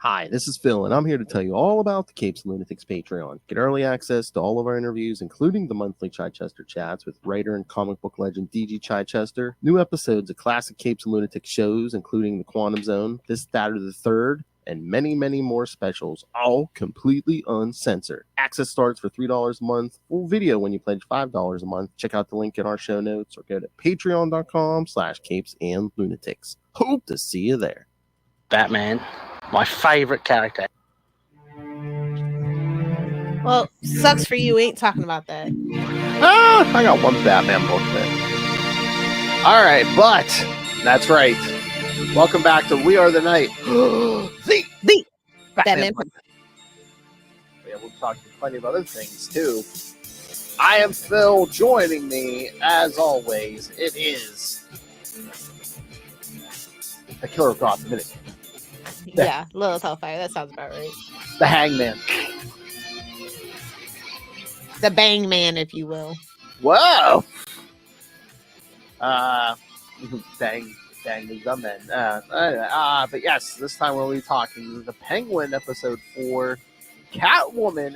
Hi, this is Phil, and I'm here to tell you all about the Capes and Lunatics Patreon. Get early access to all of our interviews, including the monthly Chichester chats with writer and comic book legend DG Chichester, new episodes of classic Capes and Lunatics shows, including The Quantum Zone, This, That, or the Third, and many, many more specials, all completely uncensored. Access starts for $3 a month, full video when you pledge $5 a month. Check out the link in our show notes or go to patreon.com/capesandlunatics. Hope to see you there. Batman, my favorite character. Well, sucks for you. Ain't talking about that. I got one Batman book there. All right, but that's right. Welcome back to We Are the Night. the Batman. Yeah, we'll talk plenty of other things too. I am Phil. Joining me, as always, it is the Killer of Gotham. Yeah, Lilith Hellfire. That sounds about right. The Hangman. The Bang Man, if you will. Whoa! Bang the Gunman. But yes, this time we'll be talking the Penguin episode 4, Catwoman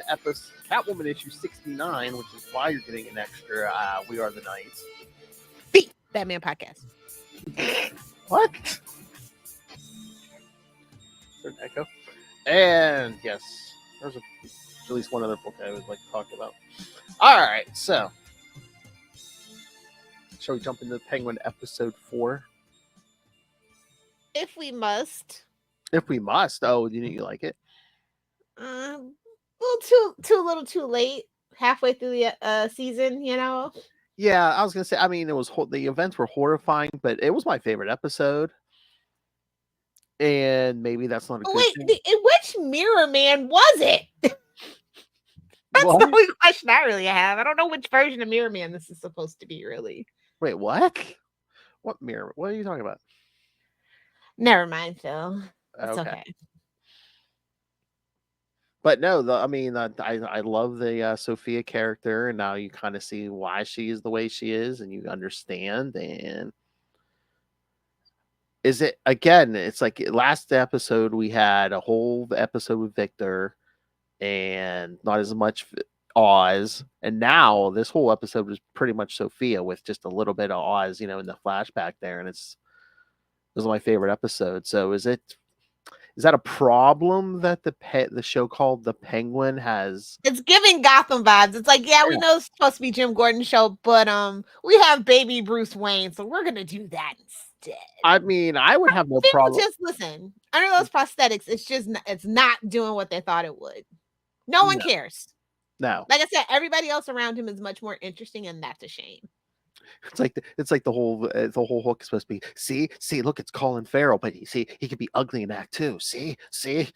issue 69, which is why you're getting an extra We Are the Night. The Batman podcast. What? An echo. And yes, there's at least one other book I would like to talk about. All right, so shall we jump into the Penguin episode 4? If we must. If we must. Oh, you like it? A little too late. Halfway through the season, you know. Yeah, I was gonna say. I mean, it was the events were horrifying, but it was my favorite episode. And maybe that's not a good thing. Which Mirror Man was it? That's the only question I really have. I don't know which version of Mirror Man this is supposed to be, really. What? What mirror? What are you talking about? Never mind, Phil. It's okay. But no, I love the Sophia character, and now you kind of see why she is the way she is, and you understand. And is it again? It's like last episode we had a whole episode with Victor, and not as much Oz, and now this whole episode was pretty much Sophia with just a little bit of Oz, in the flashback there, and this is my favorite episode. So is that a problem that the show called The Penguin has? It's giving Gotham vibes. It's like, we know it's supposed to be Jim Gordon's show, but we have baby Bruce Wayne, so we're gonna do that instead. I mean, I would have no problem. Just listen, under those prosthetics, it's not doing what they thought it would. No one cares. No. Like I said, everybody else around him is much more interesting, and that's a shame. It's like the whole hook is supposed to be, see, look, it's Colin Farrell, but you see, he could be ugly in that too. See. And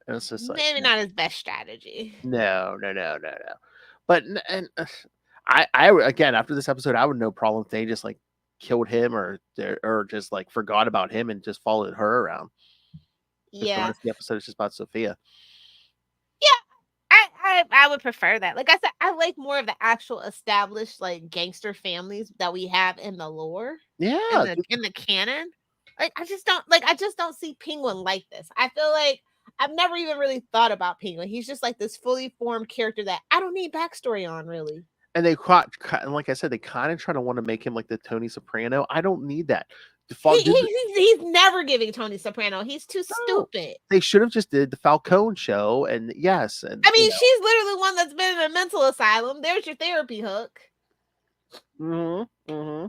it's just maybe not his best strategy. No. But I again, after this episode, I would no problem if they just like killed him or just like forgot about him and just followed her around. Yeah. The episode is just about Sophia. I would prefer that. Like I said, I like more of the actual established like gangster families that we have in the lore. Yeah. In the canon. Like I just don't see Penguin like this. I feel like I've never even really thought about Penguin. He's just like this fully formed character that I don't need backstory on, really. And they like I said, they kind of try to want to make him like the Tony Soprano. I don't need that. He's never giving Tony Soprano. He's too stupid. They should have just did the Falcone show, and yes. And I mean, she's literally one that's been in a mental asylum. There's your therapy hook. Mm-hmm.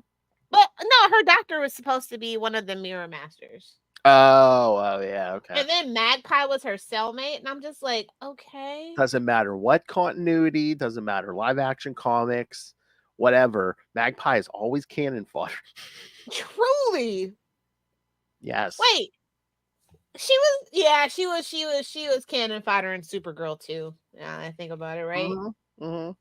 But no, her doctor was supposed to be one of the Mirror Masters. Oh yeah, okay. And then Magpie was her cellmate, and I'm just like, okay. Doesn't matter what continuity, doesn't matter live action comics, whatever. Magpie is always canon fodder. Truly. Yes. Wait. She was canon fodder in Supergirl too. Yeah, I think about it, right? Mm-hmm.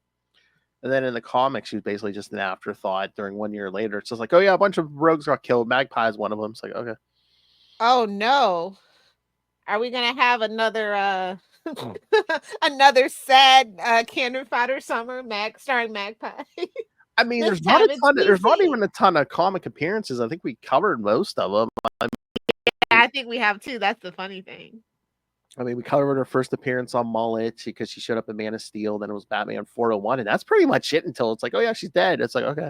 And then in the comics, she was basically just an afterthought during 1 year later. It's just like, oh yeah, a bunch of rogues got killed. Magpie is one of them. It's like, okay. Oh no. Are we gonna have another another sad canon fodder summer starring Magpie? I mean, there's not even a ton of comic appearances. I think we covered most of them. Yeah, think we have too. That's the funny thing. I mean, we covered her first appearance on Mullet because she showed up in Man of Steel. Then it was Batman 401, and that's pretty much it until it's like, oh yeah, she's dead. It's like, okay,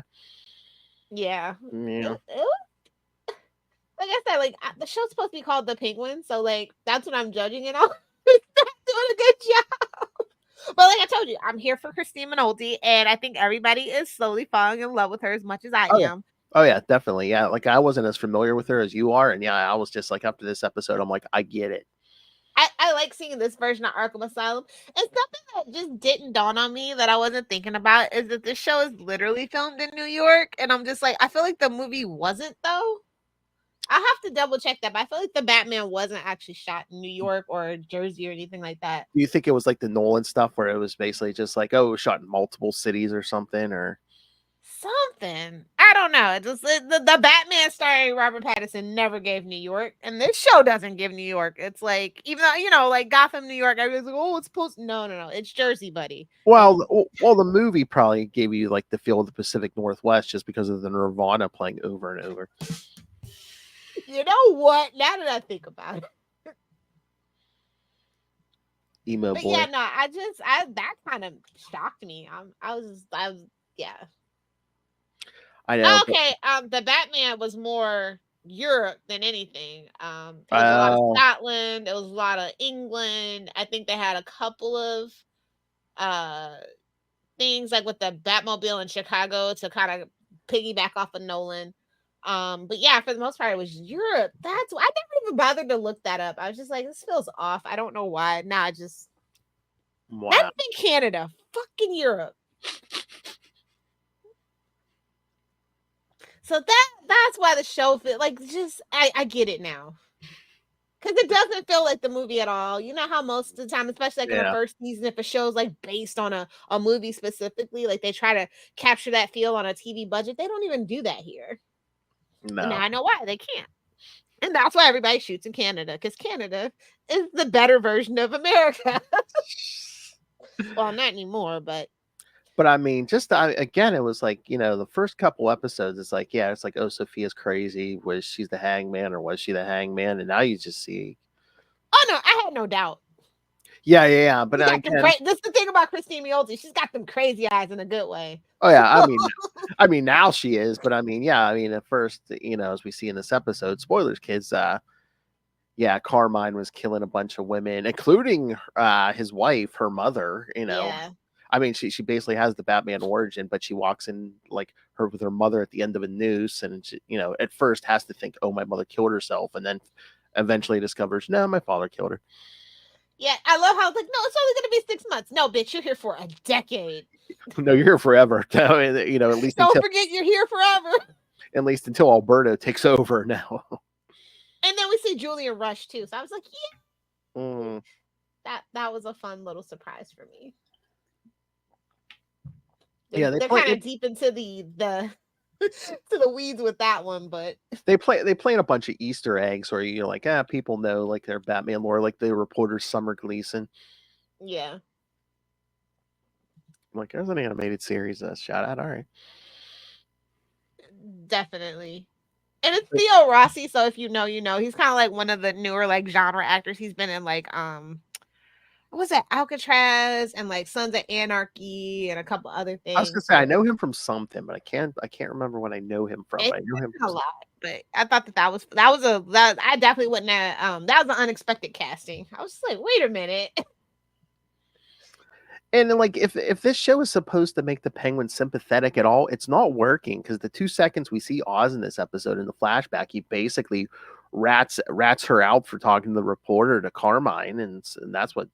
Yeah. yeah. Like I said, like the show's supposed to be called The Penguin, so like that's what I'm judging it on. It's not doing a good job. But like I told you, I'm here for Christine Minoldi, and I think everybody is slowly falling in love with her as much as I am. Oh yeah, definitely. Yeah, like I wasn't as familiar with her as you are, and yeah, I was just like after this episode, I'm like, I get it. I like seeing this version of Arkham Asylum. And something that just didn't dawn on me that I wasn't thinking about is that this show is literally filmed in New York, and I'm just like, I feel like the movie wasn't though. I have to double check that, but I feel like the Batman wasn't actually shot in New York or Jersey or anything like that. Do you think it was like the Nolan stuff where it was basically just like, oh, it was shot in multiple cities or something, or something? I don't know. It just the Batman starring Robert Pattinson never gave New York, and this show doesn't give New York. It's like, even though like Gotham, New York, everybody's like, oh, it's supposed. No, it's Jersey, buddy. Well, the movie probably gave you like the feel of the Pacific Northwest just because of the Nirvana playing over and over. You know what? Now that I think about it. Emo but boy. Yeah, no, that kind of shocked me. I was yeah. I know. Okay, the Batman was more Europe than anything. It was a lot of Scotland, it was a lot of England. I think they had a couple of things like with the Batmobile in Chicago to kind of piggyback off of Nolan. But yeah, for the most part, it was Europe. That's why I never even bothered to look that up. I was just like, this feels off. I don't know why. Nah, that's in Canada, fucking Europe. So that's why the show feel like just I get it now. Because it doesn't feel like the movie at all. You know how most of the time, especially like in the first season, if a show's like based on a movie specifically, like they try to capture that feel on a TV budget. They don't even do that here. No. And now I know why they can't. And that's why everybody shoots in Canada, because Canada is the better version of America. Well, not anymore, but I mean, just again, it was like, the first couple episodes, it's like, yeah, it's like, oh, Sophia's crazy. Was she the hangman or was she the hangman? And now you just see. Oh, no, I had no doubt. Yeah. But this is the thing about Christine Minoldi. She's got them crazy eyes in a good way. Oh yeah, I mean now she is, but I mean, yeah, I mean at first, as we see in this episode, spoilers, kids, Carmine was killing a bunch of women, including his wife, her mother, Yeah. I mean, she basically has the Batman origin, but she walks in like her with her mother at the end of a noose, and she, at first has to think, oh, my mother killed herself, and then eventually discovers, no, my father killed her. Yeah, I love how it's like, no, it's only going to be 6 months. No, bitch, you're here for a decade. No, you're here forever. At least don't forget you're here forever. At least until Alberto takes over now. And then we see Julian Rush too. So I was like, yeah. Mm. That was a fun little surprise for me. They're kind of deep into the to the weeds with that one, but they plant a bunch of Easter eggs where you're like, people know like their Batman lore, like the reporter Summer Gleason. Yeah. I'm like, there's an animated series shout out. All right. Definitely. And it's Theo Rossi, so if you know, he's kind of like one of the newer like genre actors. He's been in like what was that, Alcatraz and like Sons of Anarchy and a couple other things. I was gonna say I know him from something, but I can't remember what I know him from. I know him from a lot, but I thought that was I definitely wouldn't have that was an unexpected casting. I was just like, wait a minute. And like if this show is supposed to make the Penguin sympathetic at all, it's not working, because the 2 seconds we see Oz in this episode in the flashback, he basically rats her out for talking to the reporter to Carmine, and that's what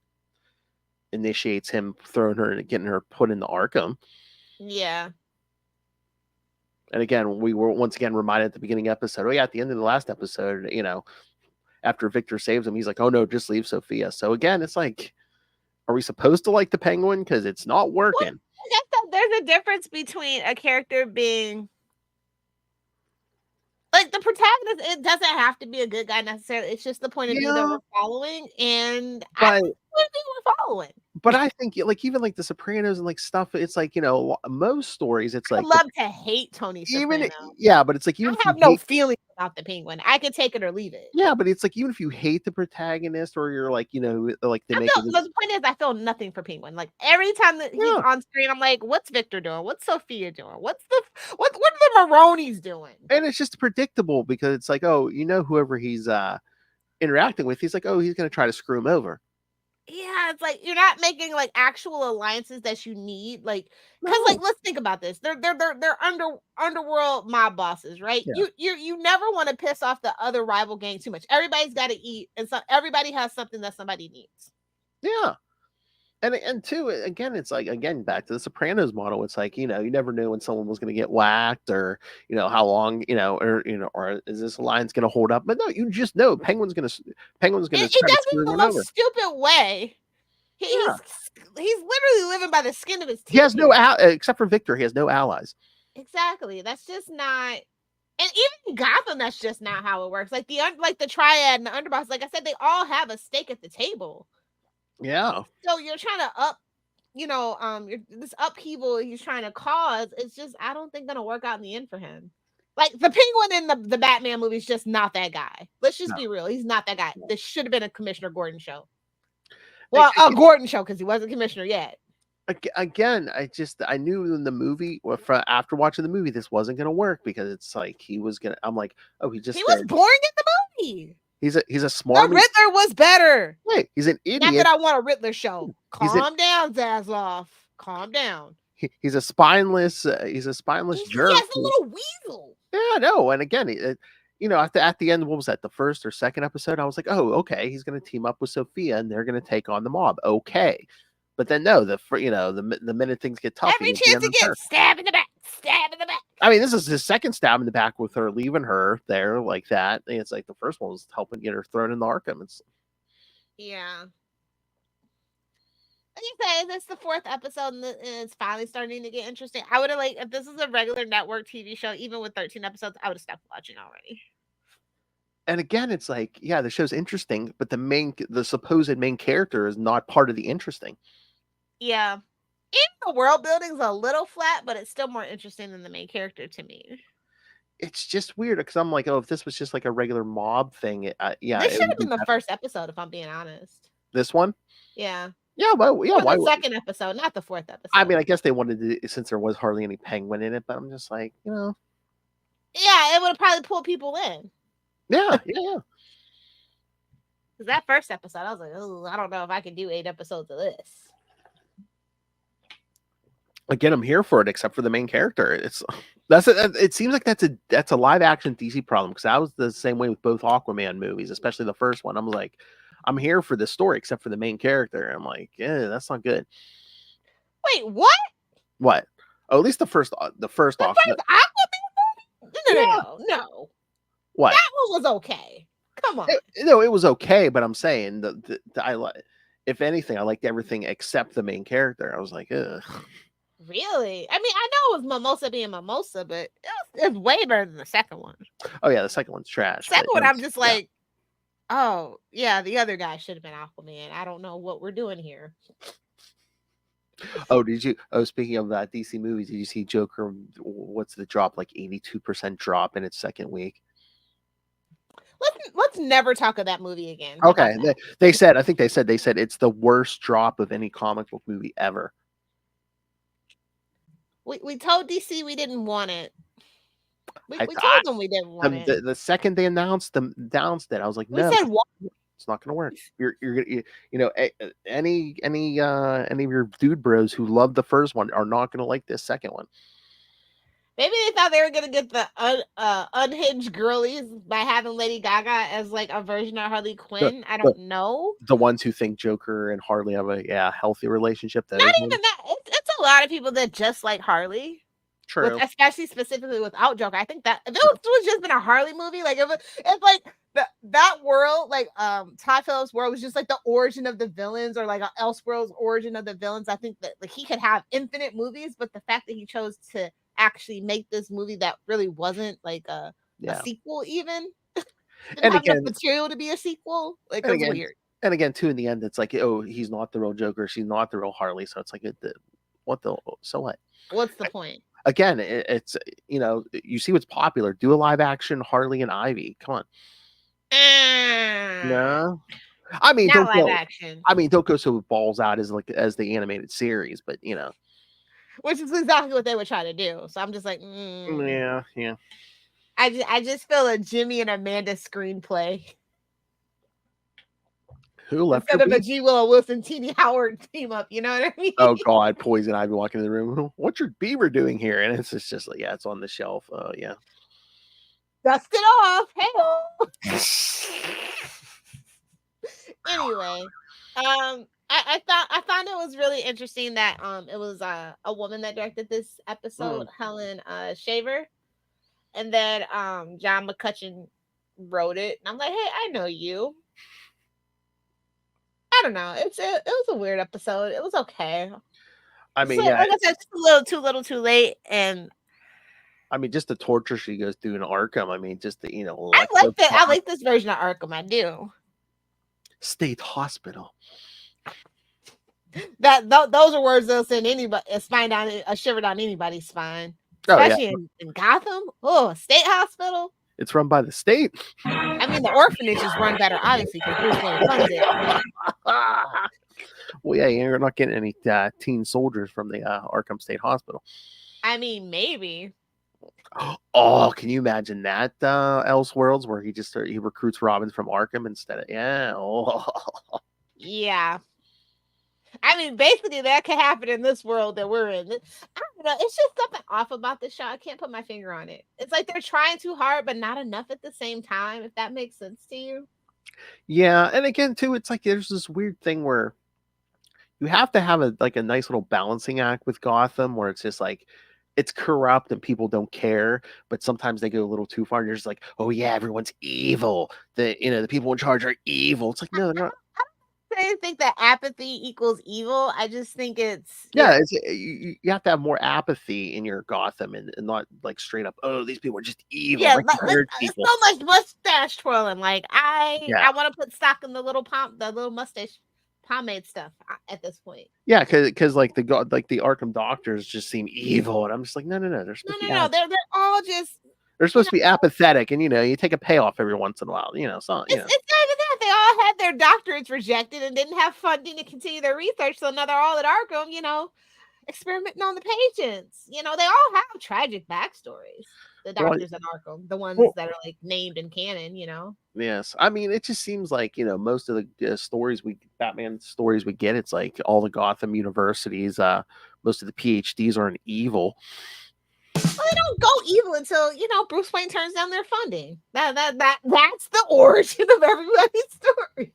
initiates him throwing her and getting her put into Arkham. Yeah. And again, we were once again reminded at the beginning episode, at the end of the last episode, after Victor saves him, he's like, oh no, just leave Sophia. So again, it's like, are we supposed to like the Penguin? Because it's not working. I guess that there's a difference between a character being like the protagonist. It doesn't have to be a good guy necessarily. It's just the point of view that we're following, and I think we're following. But I think like even like the Sopranos and like stuff, it's like, most stories, it's like I love to hate Tony Soprano. But it's like, even I have no feeling about the Penguin. I could take it or leave it. Yeah, but it's like even if you hate the protagonist or you're like, like they make it. The point is, I feel nothing for Penguin. Like every time that he's on screen, I'm like, what's Victor doing? What's Sophia doing? What are the Maronis doing? And it's just predictable because it's like, oh, whoever he's interacting with, he's like, oh, he's gonna try to screw him over. Yeah, it's like you're not making like actual alliances that you need, like because like let's think about this. They're underworld mob bosses, right? Yeah. You never want to piss off the other rival gang too much. Everybody's got to eat, and so everybody has something that somebody needs. Yeah. And two, again, it's like, back to the Sopranos model. It's like, you never knew when someone was going to get whacked or, how long, or is this alliance going to hold up? But no, you just know Penguin's going to He does it in the most stupid way. He's literally living by the skin of his teeth. He has no, except for Victor, he has no allies. Exactly. That's just not. And even in Gotham, that's just not how it works. Like the Triad and the Underboss, like I said, they all have a stake at the table. Yeah. So you're trying to this upheaval he's trying to cause. It's just, I don't think gonna work out in the end for him. Like the Penguin in the Batman movie is just not that guy. Let's just be real. He's not that guy. This should have been a Commissioner Gordon show. Well, a Gordon show because he wasn't commissioner yet. Again, I knew in the movie, after watching the movie, this wasn't gonna work because it's like he was gonna. I'm like, oh, he was boring in the movie. He's a smart. The Riddler was better. Hey, he's an idiot. Not that I want a Riddler show. Calm down, Zaslav. Calm down. He's a spineless. He's a spineless jerk. He has a little weasel. Yeah, no. And again, at the end, what was that? The first or second episode? I was like, oh, okay, he's going to team up with Sophia, and they're going to take on the mob. Okay, but then no, the minute things get tough, every chance to get stabbed in the back. I mean, this is his second stab in the back with her leaving her there like that. And it's like the first one was helping get her thrown in the Arkham. Yeah. Like I said, it's the fourth episode and it's finally starting to get interesting. I would have if this is a regular network TV show, even with 13 episodes, I would have stopped watching already. And again, it's like, yeah, the show's interesting, but the supposed main character is not part of the interesting. Yeah. Even the world building's a little flat, but it's still more interesting than the main character to me. It's just weird because I'm like, oh, if this was just like a regular mob thing, this should have been the first episode, if I'm being honest. This one? Yeah. Yeah, well, yeah. Why the second episode, not the fourth episode? I mean, I guess they wanted to, since there was hardly any Penguin in it, but I'm just like, Yeah, it would have probably pulled people in. Yeah. Because that first episode, I was like, oh, I don't know if I can do 8 episodes of this. Again, I'm here for it, except for the main character. It seems like that's a live action DC problem because I was the same way with both Aquaman movies, especially the first one. I'm like, I'm here for this story, except for the main character. I'm like, yeah, that's not good. Wait, what? What? Oh, at least the first Aquaman movie? No. What? That one was okay. Come on. It was okay, but I'm saying if anything, I liked everything except the main character. I was like, ugh. Really? I mean, I know it was Mimosa being Mimosa, but it's way better than the second one. Oh yeah, the second one's trash. Second one, I'm just like, oh yeah, the other guy should have been Aquaman. I don't know what we're doing here. Oh, speaking of that DC movies, did you see Joker? What's the drop? Like 82% drop in its second week. Let's never talk of that movie again. Okay, they said it's the worst drop of any comic book movie ever. We told DC we didn't want it. We told them we didn't want it. The second they announced it, I was like, no, we said what? It's not going to work. Any of your dude bros who love the first one are not going to like this second one. Maybe they thought they were going to get the unhinged girlies by having Lady Gaga as like a version of Harley Quinn. I don't know. The ones who think Joker and Harley have a healthy relationship. Not even that. It's a lot of people that just like Harley. True. Especially specifically without Joker. I think that if it was just been a Harley movie, like if like that world, like Todd Phillips' world was just like the origin of the villains, or like Elseworlds' origin of the villains. I think that like he could have infinite movies, but the fact that he chose to actually make this movie that really wasn't like a sequel, even didn't have enough material to be a sequel. Like it's weird. And again, too, in the end, it's like, oh, he's not the real Joker, she's not the real Harley. So it's like, so what? What's the point? again, it's you see what's popular. Do a live action Harley and Ivy. Come on. No, I mean Not live action. don't go so balls out as the animated series, but Which is exactly what they were trying to do. So I'm just like, yeah. I just feel a Jimmy and Amanda screenplay. Who left instead your of a beat? G. Willow Wilson, Teeny Howard team up. You know what I mean? Oh God, Poison Ivy walking in the room. What's your beaver doing here? And it's just like, yeah, it's on the shelf. Oh yeah. Dust it off. Hey. Anyway, I found it was really interesting that it was a woman that directed this episode, Helen Shaver, and then John McCutcheon wrote it, and I'm like, hey, I know you. I don't know. It was a weird episode. It was okay. I mean, like I said, it's a little too late, and I mean, just the torture she goes through in Arkham. I mean, just the I like that. I like this version of Arkham. I do. State Hospital. Those are words that'll send anybody a shiver down anybody's spine, especially in Gotham. Oh, State Hospital. It's run by the state. I mean, the orphanage is run better, obviously, because Bruce Wayne funds it. Well, yeah, you're not getting any teen soldiers from the Arkham State Hospital. I mean, maybe. Oh, can you imagine that Elseworlds where he recruits Robin from Arkham instead of yeah. I mean, basically, that could happen in this world that we're in. I don't know. It's just something off about the show. I can't put my finger on it. It's like they're trying too hard, but not enough at the same time, if that makes sense to you. Yeah, and again, too, it's like there's this weird thing where you have to have a nice little balancing act with Gotham where it's just like, it's corrupt and people don't care, but sometimes they go a little too far and you're just like, oh yeah, everyone's evil. The people in charge are evil. It's like, no, they're not. I don't think that apathy equals evil. I just think it's it's you have to have more apathy in your Gotham and not like straight up, oh, these people are just evil. Yeah, like it's so much mustache twirling. Like I want to put stock in the little mustache pomade stuff at this point. Yeah, because like the Arkham doctors just seem evil, and I'm just like, no, they're supposed to be they're all just. They're supposed to be apathetic, and you take a payoff every once in a while. It's not even that they all had their doctorates rejected and didn't have funding to continue their research, so now they're all at Arkham, experimenting on the patients. They all have tragic backstories. The doctors in Arkham, the ones that are like named in canon, Yes, I mean, it just seems like most of the Batman stories we get, it's like all the Gotham universities, most of the PhDs are in evil. Well, they don't go evil until Bruce Wayne turns down their funding. That's the origin of everybody's story.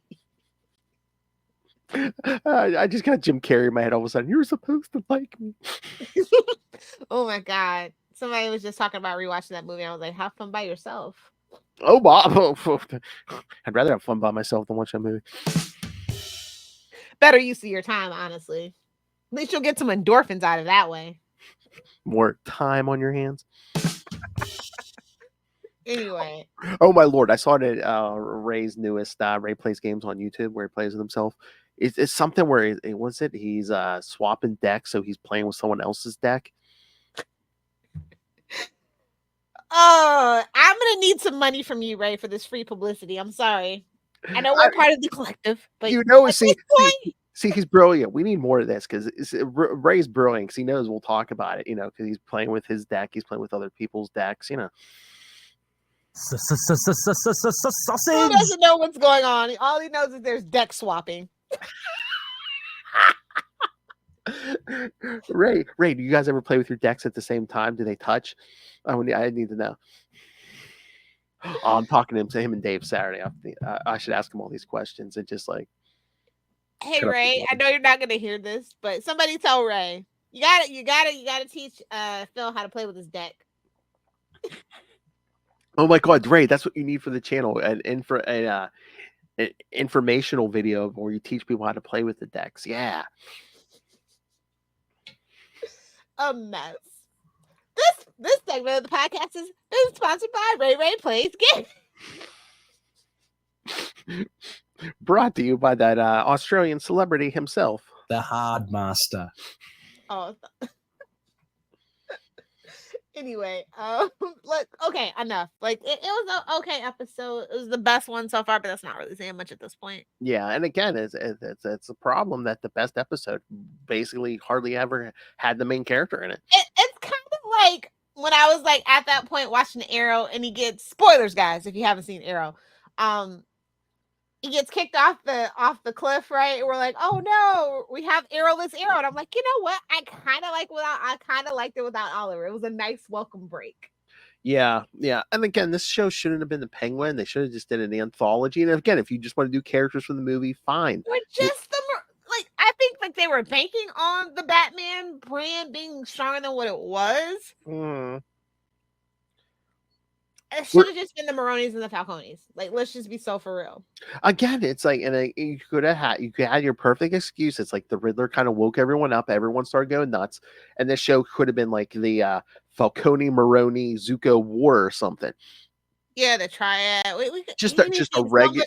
I just got Jim Carrey in my head all of a sudden. You're supposed to like me. Oh my God. Somebody was just talking about rewatching that movie. I was like, have fun by yourself. Oh, Bob. I'd rather have fun by myself than watch that movie. Better use of your time, honestly. At least you'll get some endorphins out of that way. More time on your hands. Anyway. Oh my Lord. I saw it at Ray's newest Ray Plays Games on YouTube where he plays with himself. It's something where he's swapping decks, so he's playing with someone else's deck. Oh, I'm gonna need some money from you, Ray, for this free publicity. I'm sorry. I know we're part of the collective, but see, he's brilliant. We need more of this because Ray's brilliant because he knows we'll talk about it. Because he's playing with his deck, he's playing with other people's decks. Who doesn't know what's going on? All he knows is there's deck swapping. Ray, do you guys ever play with your decks at the same time? Do they touch? I need to know. I'm talking to him and Dave Saturday. I should ask him all these questions and just like. Hey Ray, I know you're not gonna hear this, but somebody tell Ray you gotta teach Phil how to play with his deck. Oh my God, Ray, that's what you need for the channel, an informational video where you teach people how to play with the decks. Yeah. A mess. This segment of the podcast is sponsored by Ray Plays Games. Brought to you by that Australian celebrity himself, the Hard Master. Oh, Anyway, look, okay, enough. Like it was an okay episode. It was the best one so far, but that's not really saying much at this point. Yeah, and again, it's a problem that the best episode basically hardly ever had the main character in it. It's kind of like when I was like at that point watching Arrow, and he gets spoilers, guys, if you haven't seen Arrow. He gets kicked off the cliff, right? And we're like, oh no, we have Arrowless Arrow. And I'm like, you know what? I kind of liked it without Oliver. It was a nice welcome break. Yeah. And again, this show shouldn't have been the Penguin. They should have just did an anthology. And again, if you just want to do characters from the movie, fine. Or just I think like they were banking on the Batman brand being stronger than what it was. It should have just been the Maronis and the Falcones. Like, let's just be so for real. Again, it's like, and you could have had your perfect excuse. It's like the Riddler kind of woke everyone up. Everyone started going nuts, and this show could have been like the Falcone, Maroni, Zuko war or something. Yeah, the triad. Just a regular,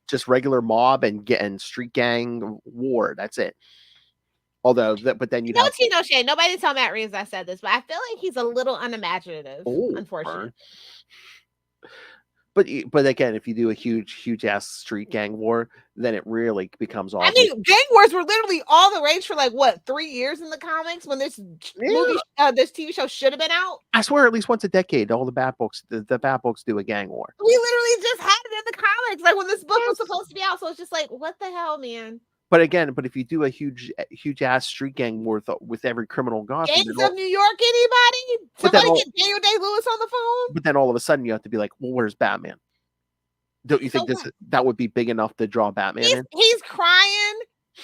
just regular mob and street gang war. That's it. Although, but then you no tea, no shade. Nobody tell Matt Reeves I said this, but I feel like he's a little unimaginative. Unfortunately. But again, if you do a huge ass street gang war, then it really becomes all. I mean, gang wars were literally all the rage for like what 3 years in the comics when this movie, this TV show should have been out. I swear, at least once a decade, all the Bat books, the Bat books do a gang war. We literally just had it in the comics, like when this book was supposed to be out. So it's just like, what the hell, man. But again, if you do a huge ass street gang war with every criminal Gotham, Gangs of New York, anybody? Somebody get Daniel Day-Lewis on the phone. But then all of a sudden, you have to be like, well, where's Batman? Don't you think that would be big enough to draw Batman in? He's crying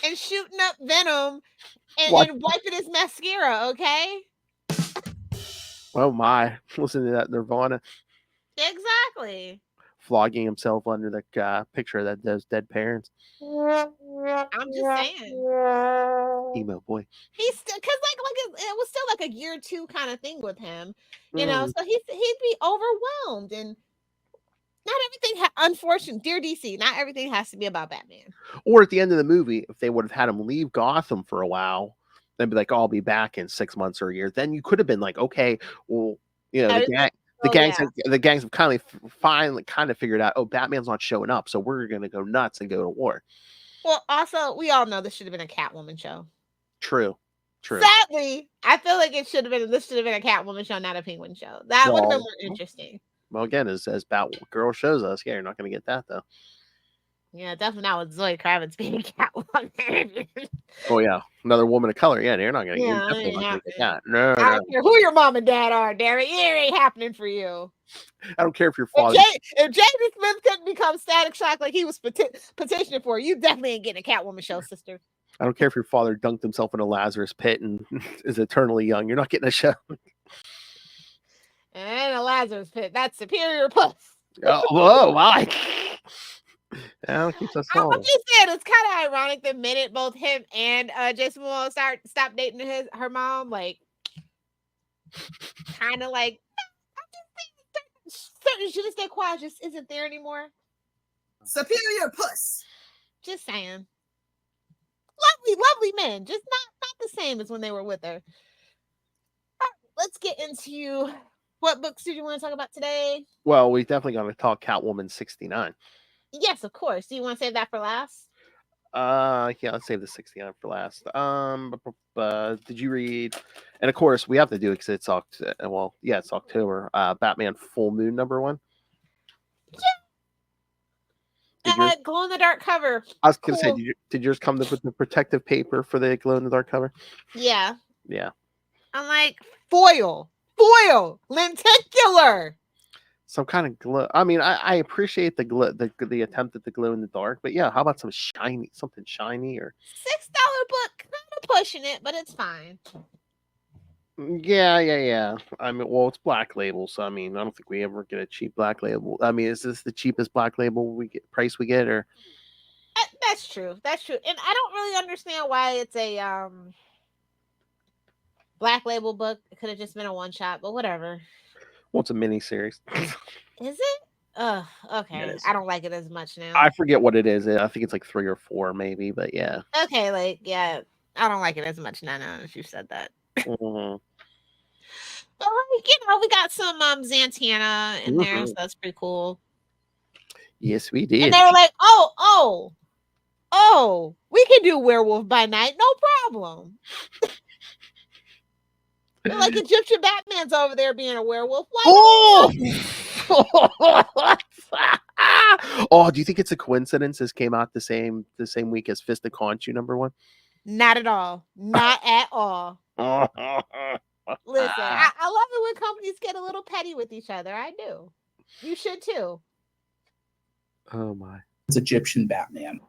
and shooting up Venom and wiping his mascara. Okay. Oh my! Listen to that Nirvana. Exactly. Flogging himself under the picture of those dead parents. I'm just saying. Emo boy. He's still because it was still like a year or two kind of thing with him, you know. So he'd be overwhelmed, and not everything. Unfortunately, dear DC, not everything has to be about Batman. Or at the end of the movie, if they would have had him leave Gotham for a while, then be like, oh, I'll be back in 6 months or a year. Then you could have been like, okay, well, you know, the gangs have finally figured out, oh, Batman's not showing up, so we're gonna go nuts and go to war. Well, also, we all know this should have been a Catwoman show. True. Sadly, I feel like this should have been a Catwoman show, not a Penguin show. That would have been more interesting. Well, again, as Batgirl shows us, yeah, you're not gonna get that though. Yeah, definitely not with Zoe Kravitz being Catwoman. Oh yeah, another woman of color. Yeah, you're not gonna get that. No, I don't care who your mom and dad are, damn it. It ain't happening for you. I don't care if your father. If Jaden Smith couldn't become Static Shock like he was petitioning for, you definitely ain't getting a Catwoman show, sister. I don't care if your father dunked himself in a Lazarus pit and is eternally young. You're not getting a show. And a Lazarus pit. That's superior puss. Whoa, wow. I'm just saying, it's kind of ironic the minute both him and Jason Momoa stop dating her mom, like kind of like certain should have stayed quiet just isn't there anymore. Superior puss. Just saying. Lovely men, just not the same as when they were with her. All right, let's get into what books did you want to talk about today? Well, we definitely got to talk Catwoman 69. Yes, of course. Do you want to save that for last? Yeah, let's save the 69 for last. Did you read? And of course, we have to do it because it's October. Batman Full Moon #1. Yeah. Glow in the dark cover. I was gonna say, did yours come with the protective paper for the glow in the dark cover? Yeah. Yeah. I'm like foil, lenticular. Some kind of glow. I mean, I appreciate the glow, the attempt at the glow in the dark, but yeah, how about something shiny or $6 book? Kind of pushing it, but it's fine. Yeah. I mean, well, it's Black Label, so I mean, I don't think we ever get a cheap Black Label. I mean, is this the cheapest Black Label price we get, or? That's true, and I don't really understand why it's a Black Label book. It could have just been a one shot, but whatever. Well, it's a mini series. Is it? Okay. I don't like it as much now. I forget what it is. I think it's like 3 or 4, maybe, but yeah. Okay, I don't like it as much now. If you said that. Mm-hmm. But like, we got some Xantana in there, so that's pretty cool. Yes, we And did. they were like, oh, we can do Werewolf by Night, no problem. They're like, Egyptian Batman's over there being a werewolf. Oh! Oh, do you think it's a coincidence this came out the same week as Fist of Khonshu #1? Not at all. Not at all. Listen, I love it when companies get a little petty with each other. I do. You should too. Oh my. It's Egyptian Batman.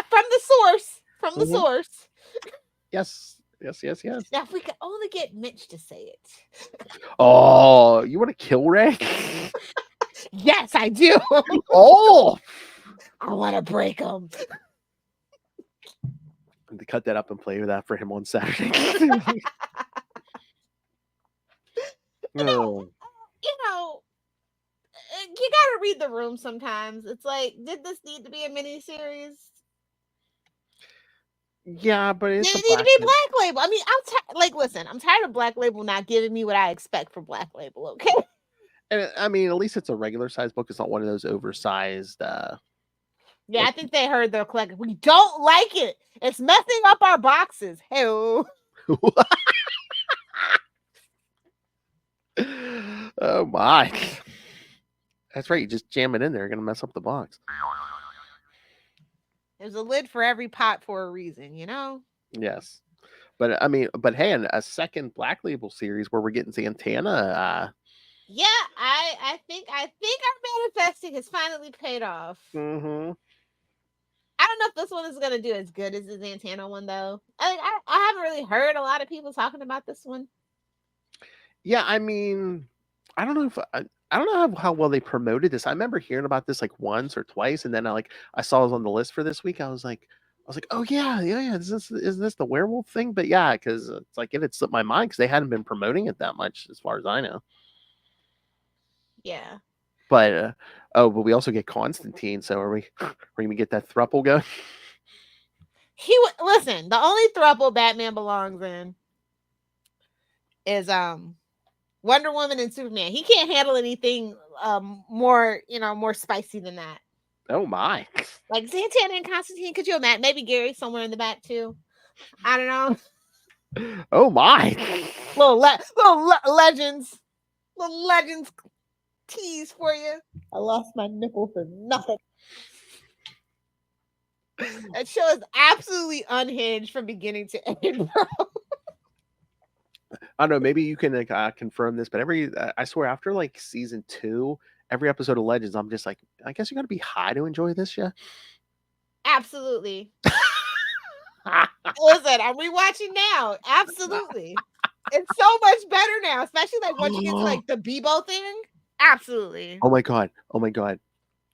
From the source. From the source. Yes. Yes. Now, if we could only get Mitch to say it. Oh, you want to kill Ray? Yes, I do. Oh! I want to break him. To cut that up and play with that for him on Saturday. You gotta read the room sometimes. It's like, did this need to be a miniseries? Yeah, but it's Did it need to be Black Label? I mean, listen, I'm tired of Black Label not giving me what I expect from Black Label, okay? And I mean, at least it's a regular size book. It's not one of those oversized. Yeah, I think they heard their collective. We don't like it. It's messing up our boxes. Hey. Oh my. That's right. You just jam it in there. You're going to mess up the box. There's a lid for every pot for a reason, Yes. But I mean, hey, a second Black Label series where we're getting Xantana. Yeah, I think our manifesting has finally paid off. Mm-hmm. I don't know if this one is gonna do as good as the Xantana one, though. I haven't really heard a lot of people talking about this one. Yeah, I mean, I don't know how well they promoted this. I remember hearing about this like once or twice, and then I saw it was on the list for this week. I was like, oh yeah. Is this the werewolf thing? But yeah, because it's like it had slipped my mind because they hadn't been promoting it that much, as far as I know. Yeah. But but we also get Constantine. So are we gonna get that throuple going? Listen. The only throuple Batman belongs in is Wonder Woman and Superman. He can't handle anything more spicy than that. Oh my! Like Xantana and Constantine. Could you imagine? Maybe Gary somewhere in the back too. I don't know. Oh my! Little legends tease for you. I lost my nipple for nothing. That show is absolutely unhinged from beginning to end, bro. I don't know. Maybe you can confirm this, but I swear, after like season 2, every episode of Legends, I'm just like, I guess you got to be high to enjoy this, yeah. Absolutely. Listen, I'm rewatching now. Absolutely, it's so much better now, especially like once you get to like the Bebo thing. Absolutely. Oh my god!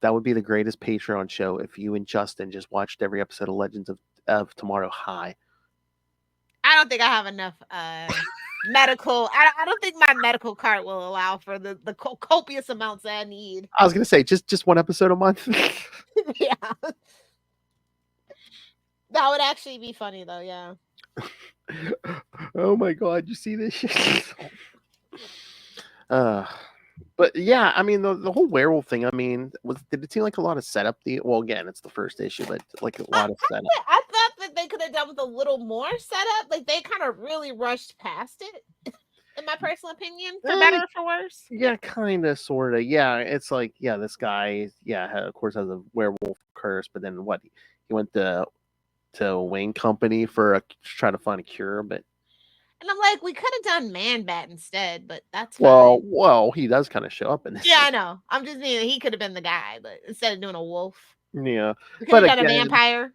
That would be the greatest Patreon show if you and Justin just watched every episode of Legends of Tomorrow high. I don't think I have enough medical. I don't think my medical card will allow for the copious amounts that I need. I was gonna say just one episode a month. Yeah, that would actually be funny though. Yeah. Oh my god! You see this shit? But yeah, I mean the whole werewolf thing. I mean, did it seem like a lot of setup? Well, again, it's the first issue, but like a lot of setup. I thought that they could have done with a little more setup. Like they kind of really rushed past it, in my personal opinion, for better or for worse. Yeah, kind of, sort of. Yeah, it's like, yeah, this guy, of course, has a werewolf curse, but then what? He went to Wayne Company to try to find a cure, but. And I'm like, we could have done Man-Bat instead, but that's fine. Well, he does kind of show up in this. Yeah, I know. I'm just meaning he could have been the guy, but instead of doing a wolf. Yeah. We could have done a vampire.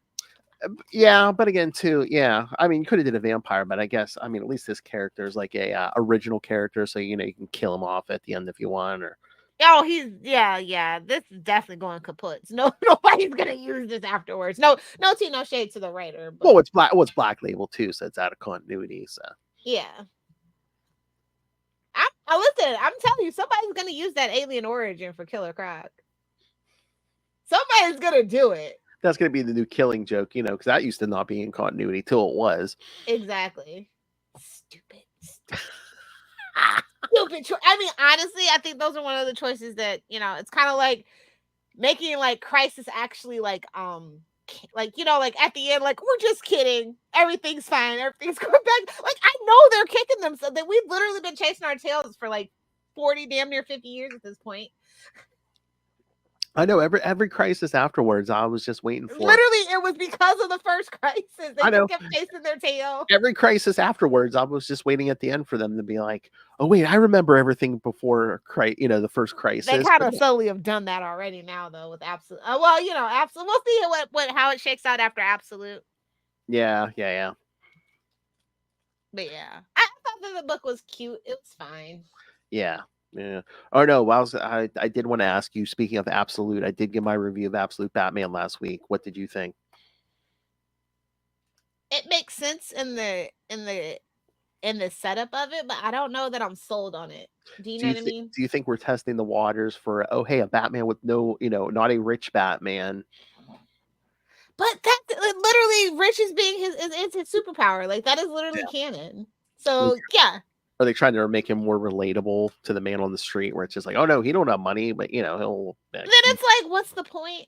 Yeah, but again, too, yeah. I mean, you could have did a vampire, but I guess, I mean, at least this character is like a original character, so, you can kill him off at the end if you want, or. Oh, yeah. This is definitely going kaput. Nobody's gonna use this afterwards. No tea, no shade to the writer. But... Well, it's Black Label too, so it's out of continuity. So yeah. Listen, I'm telling you, somebody's gonna use that alien origin for Killer Croc. Somebody's gonna do it. That's gonna be the new Killing Joke, because that used to not be in continuity till it was. Exactly. Stupid. stupid choice. I mean, honestly, I think those are one of the choices that, it's kind of like making like Crisis actually like like at the end, like, we're just kidding, everything's fine, everything's going back. Like, I know they're kicking themselves, that we've literally been chasing our tails for like 40, damn near 50 years at this point. I know every Crisis afterwards, I was just waiting for. Literally, it was because of the first Crisis. They I know. just kept chasing their tail. Every Crisis afterwards, I was just waiting at the end for them to be like, "Oh wait, I remember everything before the first Crisis." They kind of slowly have done that already now, though, with Absolute. Well, Absolute. We'll see how it shakes out after Absolute. Yeah. But yeah, I thought that the book was cute. It was fine. Yeah. Oh no, I did want to ask you. Speaking of Absolute, I did give my review of Absolute Batman last week. What did you think? It makes sense in the setup of it, but I don't know that I'm sold on it. Do you know what I mean? Do you think we're testing the waters for a Batman with no, not a rich Batman? But that literally, Rich is being it's his superpower. Like, that is literally canon. So yeah. Are they trying to make him more relatable to the man on the street, where it's just like, oh no, he don't have money, but he'll. Then it's like, what's the point?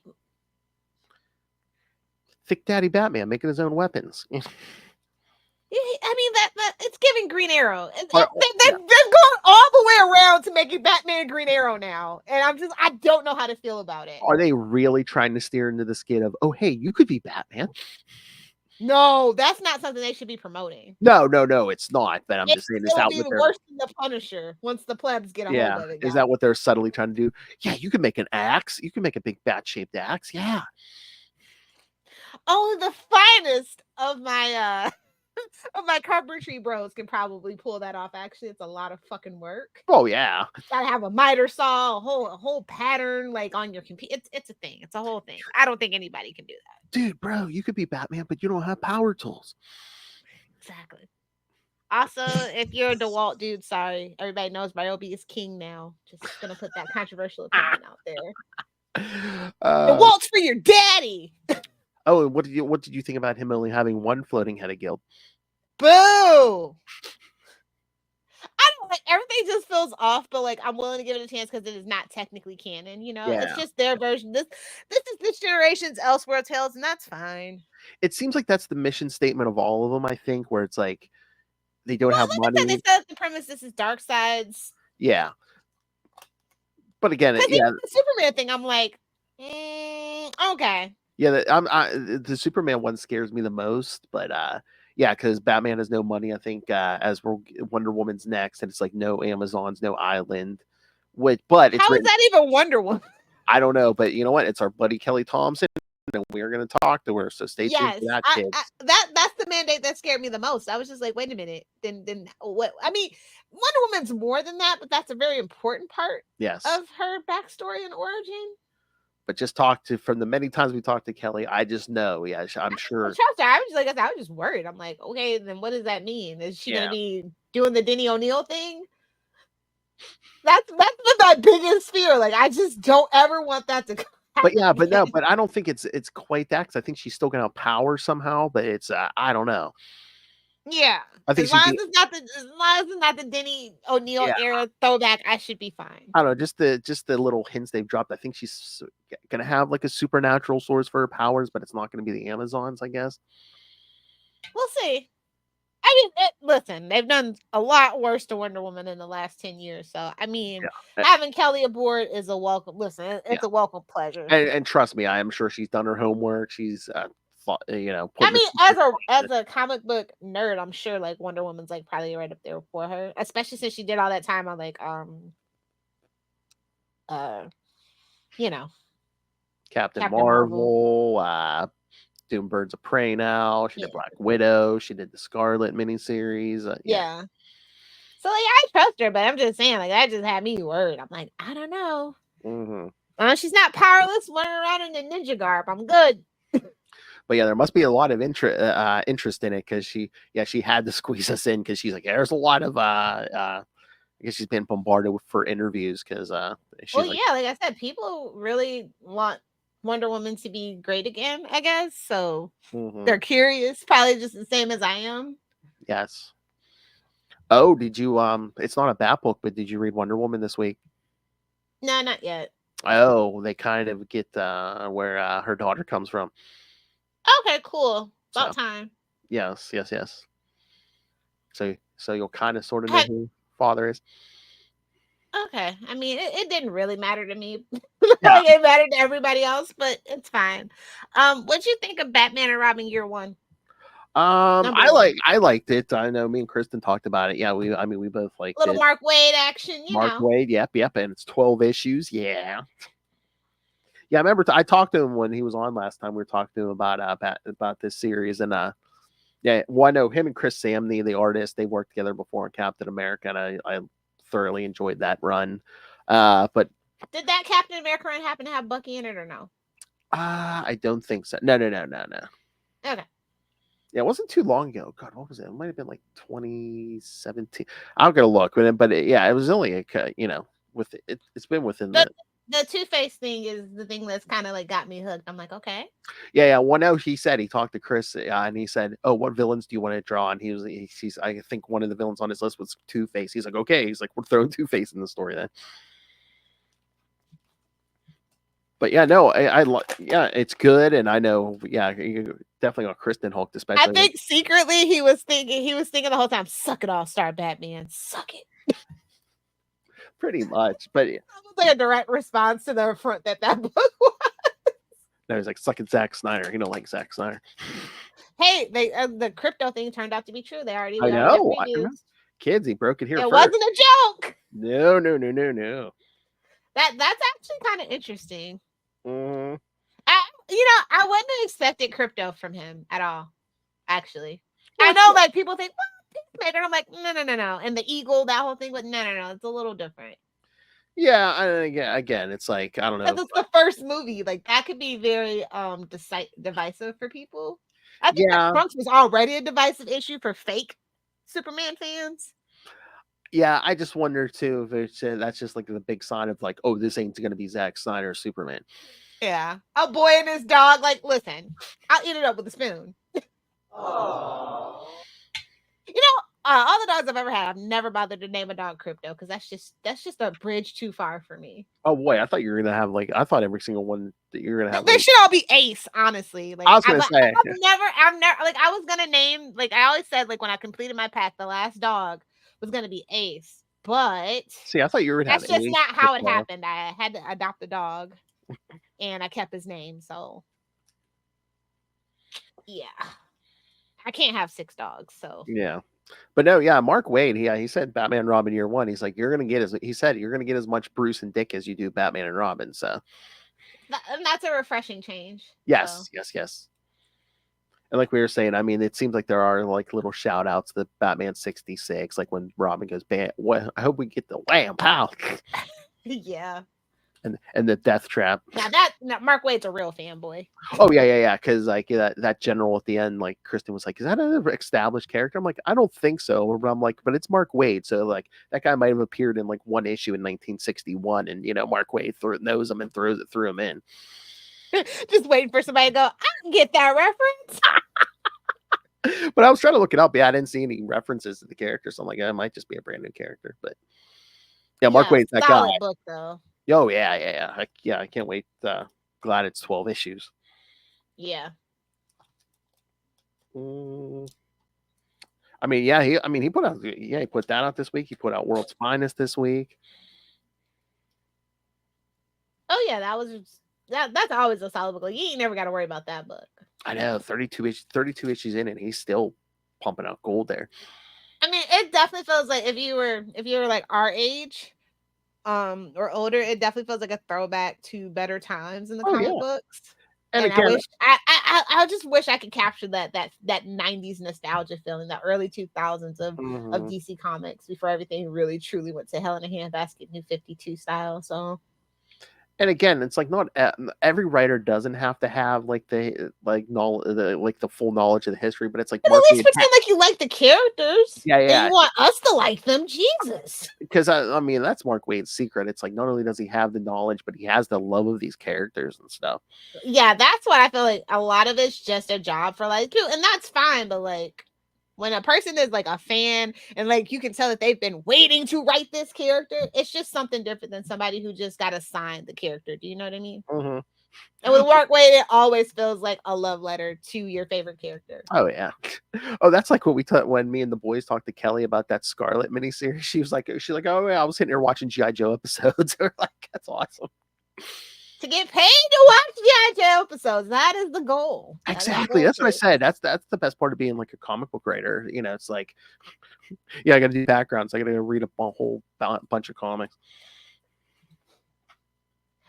Thick Daddy Batman making his own weapons. I mean, that it's giving Green Arrow. They're going all the way around to making Batman Green Arrow now, and I don't know how to feel about it. Are they really trying to steer into the skid of, oh hey, you could be Batman? No, that's not something they should be promoting. No, it's not. But I'm just saying, is that what they're worse than the Punisher once the plebs get a hold of it? Is that what they're subtly trying to do? Yeah, you can make an axe. You can make a big bat-shaped axe. Yeah. Only the finest of my carpentry bros can probably pull that off. Actually, it's a lot of fucking work. Oh yeah. Gotta have a miter saw, a whole pattern like on your computer. It's a thing. It's a whole thing. I don't think anybody can do that. Dude, bro, you could be Batman, but you don't have power tools. Exactly. Also, if you're a DeWalt dude, sorry, everybody knows Ryobi is king now. Just gonna put that controversial opinion out there. DeWalt's for your daddy. Oh, and what did you think about him only having one floating head of guild? Boo! I don't like, everything just feels off, but like, I'm willing to give it a chance because it is not technically canon. It's just their version. This is this generation's Elseworld Tales, and that's fine. It seems like that's the mission statement of all of them. I think, where it's like they don't have money. They set up the premise. This is Darkseid's. Yeah, but again, the Superman thing. I'm like, okay. Yeah, the Superman one scares me the most, but because Batman has no money. I think as Wonder Woman's next, and it's like no Amazons, no island. How is that even Wonder Woman? I don't know, but you know what? It's our buddy Kelly Thompson, and we're going to talk to her. So stay tuned for that, kids. That's the mandate that scared me the most. I was just like, wait a minute. Then what? I mean, Wonder Woman's more than that, but that's a very important part. Yes. Of her backstory and origin. But just from the many times we talked to Kelly, I just know. Yeah, I'm sure. I was just worried. I'm like, okay, then what does that mean? Is she gonna be doing the Denny O'Neil thing? That's my biggest fear. Like, I just don't ever want that to happen. But I don't think it's quite that, because I think she's still gonna have power somehow. But it's I don't know. Yeah, I think as long as it's not the Denny O'Neil era throwback, I should be fine. I don't know, just the little hints they've dropped. I think she's gonna have like a supernatural source for her powers, but it's not gonna be the Amazons, I guess. We'll see. I mean, listen, they've done a lot worse to Wonder Woman in the last 10 years. So, I mean, having Kelly aboard is a welcome. Listen, it's a welcome pleasure. And trust me, I am sure she's done her homework. She's I mean, as a comic book nerd, I'm sure like Wonder Woman's like probably right up there for her, especially since she did all that time on like Captain Marvel, doing Birds of Prey now. She did Black Widow. She did the Scarlet miniseries. So like, I trust her, but I'm just saying, like, that just had me worried. I'm like, I don't know. Mm-hmm. She's not powerless running around in the ninja garb. I'm good. But yeah, there must be a lot of interest in it, because she had to squeeze us in, because she's like, there's a lot of I guess she's been bombarded for interviews, because like I said, people really want Wonder Woman to be great again, I guess. So they're curious, probably just the same as I am. Yes. Oh, did you? It's not a Bat book, but did you read Wonder Woman this week? No, not yet. Oh, they kind of get where her daughter comes from. Okay, cool. About So time. yes. So you'll kind of sort of know Heck, who father is. okay. I mean, it didn't really matter to me. Yeah. Like it mattered to everybody else, but it's fine. What'd you think of Batman and Robin Year One? Number one. I liked it. I know me and Kristen talked about it. Yeah, we both liked Little it. Mark Wade action, you Mark know. Wade, yep, and it's 12 issues. Yeah. Yeah, I remember I talked to him when he was on last time. We were talking to him about this series, and yeah, well, I know him and Chris Samney, the artist, they worked together before in Captain America, and I thoroughly enjoyed that run. But Did that Captain America run happen to have Bucky in it or no? I don't think so. No. Okay. Yeah, it wasn't too long ago. God, what was it? It might have been like 2017. I'm gonna look, yeah, it was only with it's been within the. The Two-Face thing is the thing that's kind of like got me hooked. I'm like, okay. Yeah. Well, no, he said he talked to Chris, and he said, "Oh, what villains do you want to draw?" And he's I think one of the villains on his list was Two-Face. He's like, "Okay." He's like, "We're throwing Two-Face in the story then." But yeah, no, yeah, it's good, and I know, yeah, you definitely got Kristen hooked, especially. I think secretly he was thinking the whole time, "Suck it, All-Star Batman, suck it." Pretty much, but That was like a direct response to the front that book was. no, he's like, "Suck it, Zack Snyder." You don't like Zack Snyder. Hey, the crypto thing turned out to be true. We I already know. have reviews. Kids, he broke it here It first. wasn't a joke. No. That's actually kind of interesting. Mm. I wouldn't have accepted crypto from him at all. Actually, I know like people think, well, Peacemaker. I'm like, no. And the eagle, that whole thing, but no. It's a little different. Yeah, again, it's like, I don't know. Because it's the first movie. Like that could be very divisive for people. I think that Trunks was already a divisive issue for fake Superman fans. Yeah, I just wonder too if that's just like the big sign of like, oh, this ain't gonna be Zack Snyder Superman. Yeah, a boy and his dog. Like, listen, I'll eat it up with a spoon. All the dogs I've ever had, I've never bothered to name a dog Crypto because that's just a bridge too far for me. Oh boy, I thought you were gonna have I thought every single one that you're gonna have. They should all be Ace, honestly. Like I was gonna say, I've never like I was gonna name, like I always said, like when I completed my pack, the last dog was gonna be Ace. But see, I thought you were gonna that's have just Ace, not how it happened. I had to adopt a dog, and I kept his name. So yeah, I can't have 6 dogs. So yeah. But no, yeah, Mark Wade, he said Batman and Robin Year One. He's like, you're gonna get as much Bruce and Dick as you do Batman and Robin. So and that's a refreshing change. Yes, so. yes. And like we were saying, I mean, it seems like there are like little shout outs to Batman 66, like when Robin goes, "Bam, what? I hope we get the wham pow." Yeah. And the death trap. Now Mark Wade's a real fanboy. Oh yeah. Because like that general at the end, like Kristen was like, "Is that an established character?" I'm like, "I don't think so." But I'm like, "But it's Mark Wade, so like that guy might have appeared in like one issue in 1961, and Mark Wade knows him and throws it through him in." Just waiting for somebody to go, I don't get that reference. But I was trying to look it up. Yeah, I didn't see any references to the character, so I'm like, it might just be a brand new character. But yeah, Mark Wade's that guy. Book though. Oh yeah. I can't wait. Glad it's 12 issues. Yeah. I mean, yeah, he put that out this week. He put out World's Finest this week. Oh yeah, that's always a solid book. You ain't never got to worry about that book. I know, 32 issues in, and he's still pumping out gold there. I mean, it definitely feels like if you were like our age, or older, it definitely feels like a throwback to better times in the comic books. And again, I just wish I could capture that 90s nostalgia feeling, that early 2000s of DC Comics before everything really truly went to hell in a handbasket, New 52 style. So. And again, it's like not every writer doesn't have to have like the full knowledge of the history, but it's like, but at least pretend like you like the characters. Yeah. And you want us to like them, Jesus. Because I mean, that's Mark Wade's secret. It's like not only does he have the knowledge, but he has the love of these characters and stuff. Yeah, that's what I feel like. A lot of it's just a job for like you, and that's fine. But like, When a person is like a fan and like you can tell that they've been waiting to write this character, it's just something different than somebody who just got assigned the character. Do you know what I mean? Mm-hmm. And with Workway, it always feels like a love letter to your favorite character. Oh yeah. Oh, that's like what we thought when me and the boys talked to Kelly about that Scarlet miniseries. She's like, oh yeah, I was sitting here watching GI Joe episodes. We're like, that's awesome. To get paid to watch G.I. Joe episodes, that is the goal. Exactly. That's what I said. That's the best part of being like a comic book writer. You know, it's like, yeah, I got to do backgrounds. I got to read a whole bunch of comics.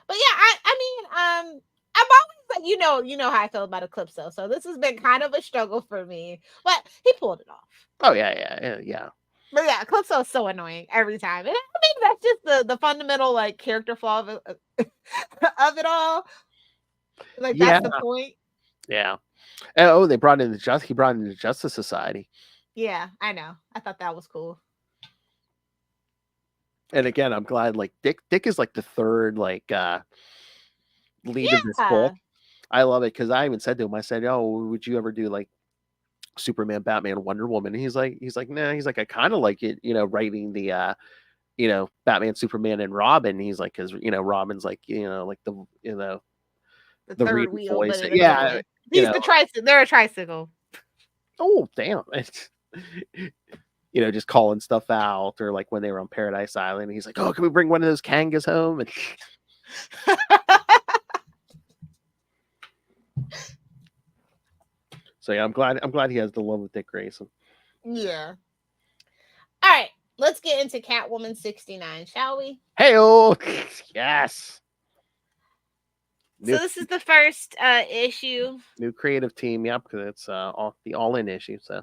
But yeah, I mean, I'm always like, you know how I feel about Eclipso. So this has been kind of a struggle for me, but he pulled it off. Oh yeah. But yeah, Eclipso is so annoying every time. And I mean, that's just the fundamental like character flaw of it all. Like that's the point. Yeah. And, oh, he brought in the Justice Society. Yeah, I know. I thought that was cool. And again, I'm glad like Dick is like the third like lead of this book. I love it because I even said to him, I said, "Oh, would you ever do like Superman, Batman, Wonder Woman?" And he's like, "Nah." He's like, "I kind of like it, writing the Batman, Superman, and Robin." He's like, because Robin's like, like the the third wheel, voice. but Yeah, he's the tricycle. They're a tricycle. Oh damn! Just calling stuff out, or like when they were on Paradise Island, he's like, "Oh, can we bring one of those Kangas home?" And so yeah, I'm glad he has the love of Dick Grayson. Yeah. All right, let's get into Catwoman 69, shall we? Hey-oh! Yes. So this is the first issue. New creative team, yep, because it's the all-in issue. So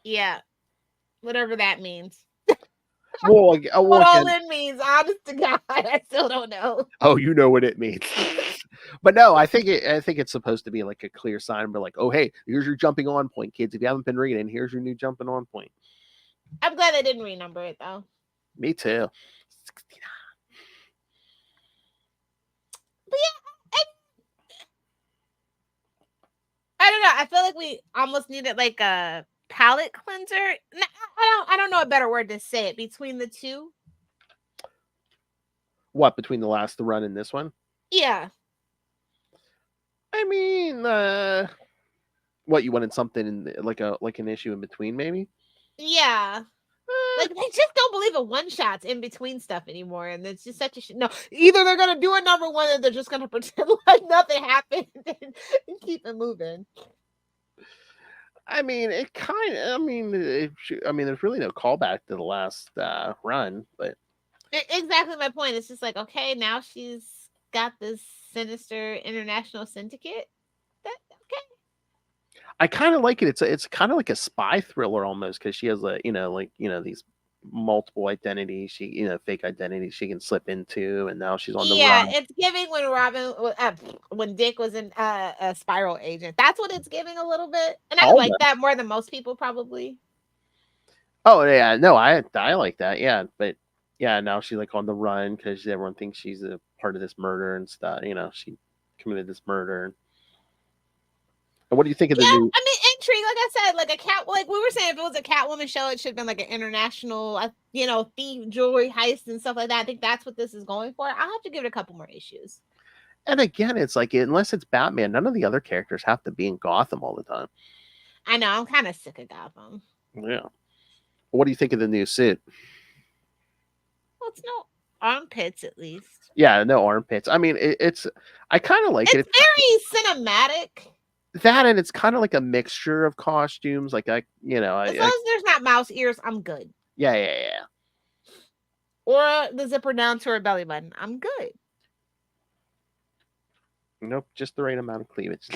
yeah, whatever that means. What all-in means, honest to God, I still don't know. Oh, you know what it means. But no, I think it's supposed to be like a clear sign, but like, oh hey, here's your jumping on point, kids. If you haven't been reading, here's your new jumping on point. I'm glad they didn't renumber it though. Me too. 69. But yeah, I don't know. I feel like we almost needed like a palette cleanser. I don't know a better word to say it between the two. What, between the last run and this one? Yeah. I mean, what, you wanted something in like an issue in between, maybe? Yeah. Like, they just don't believe in one-shots in between stuff anymore, and it's just such a no. Either they're gonna do a number one, or they're just gonna pretend like nothing happened and keep it moving. I mean, it kind of. I mean, there's really no callback to the last run, but exactly my point. It's just like, okay, now she's got this sinister international syndicate. Okay. I kind of like it. It's kind of like a spy thriller almost, because she has these multiple identities. She fake identities she can slip into, and now she's on the run. Yeah, it's giving when Dick was in a Spiral agent. That's what it's giving a little bit, and I like that more than most people probably. Oh yeah, no, I like that. Yeah, but yeah, now she's like on the run because everyone thinks she's a part of this murder and stuff. She committed this murder. And what do you think of the new? I mean, intrigue. Like I said, like we were saying, if it was a Catwoman show, it should have been like an international, thief jewelry heist and stuff like that. I think that's what this is going for. I'll have to give it a couple more issues. And again, it's like, unless it's Batman, none of the other characters have to be in Gotham all the time. I know. I'm kind of sick of Gotham. Yeah. What do you think of the new suit? Well, it's no armpits, at least. Yeah, no armpits. I mean, I kind of like it. It's very cinematic. That, and it's kind of like a mixture of costumes. Like as long as there's not mouse ears, I'm good. Yeah. Or the zipper down to her belly button, I'm good. Nope, just the right amount of cleavage.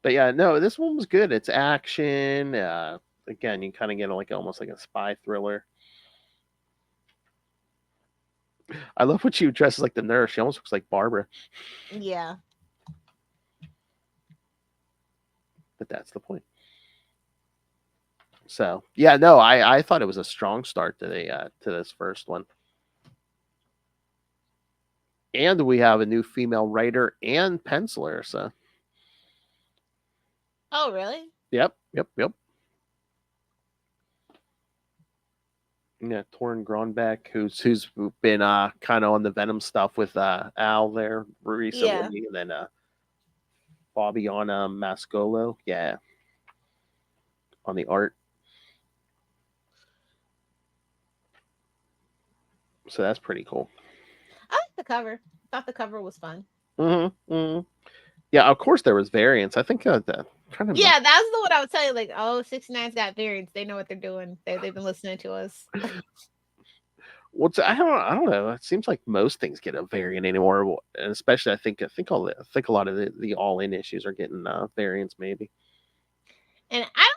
But yeah, no, this one was good. It's action. Again, you kind of get almost like a spy thriller. I love when she dresses like the nurse. She almost looks like Barbara. Yeah. But that's the point. So yeah, no, I thought it was a strong start to this first one. And we have a new female writer and penciler. So Oh, really? Yep. Yeah, Torrin Gronbeck, who's been kind of on the Venom stuff with Al there recently, Yeah. and then Fabiana Mascolo, yeah, on the art. So that's pretty cool. I like the cover. Thought the cover was fun. Yeah, of course there was variants. I think trying to Yeah, that's the one I would tell you. Like, oh, 69's got variants. They know what they're doing. They've been listening to us. I don't know. It seems like most things get a variant anymore, and especially I think a lot of the all in issues are getting variants maybe. And I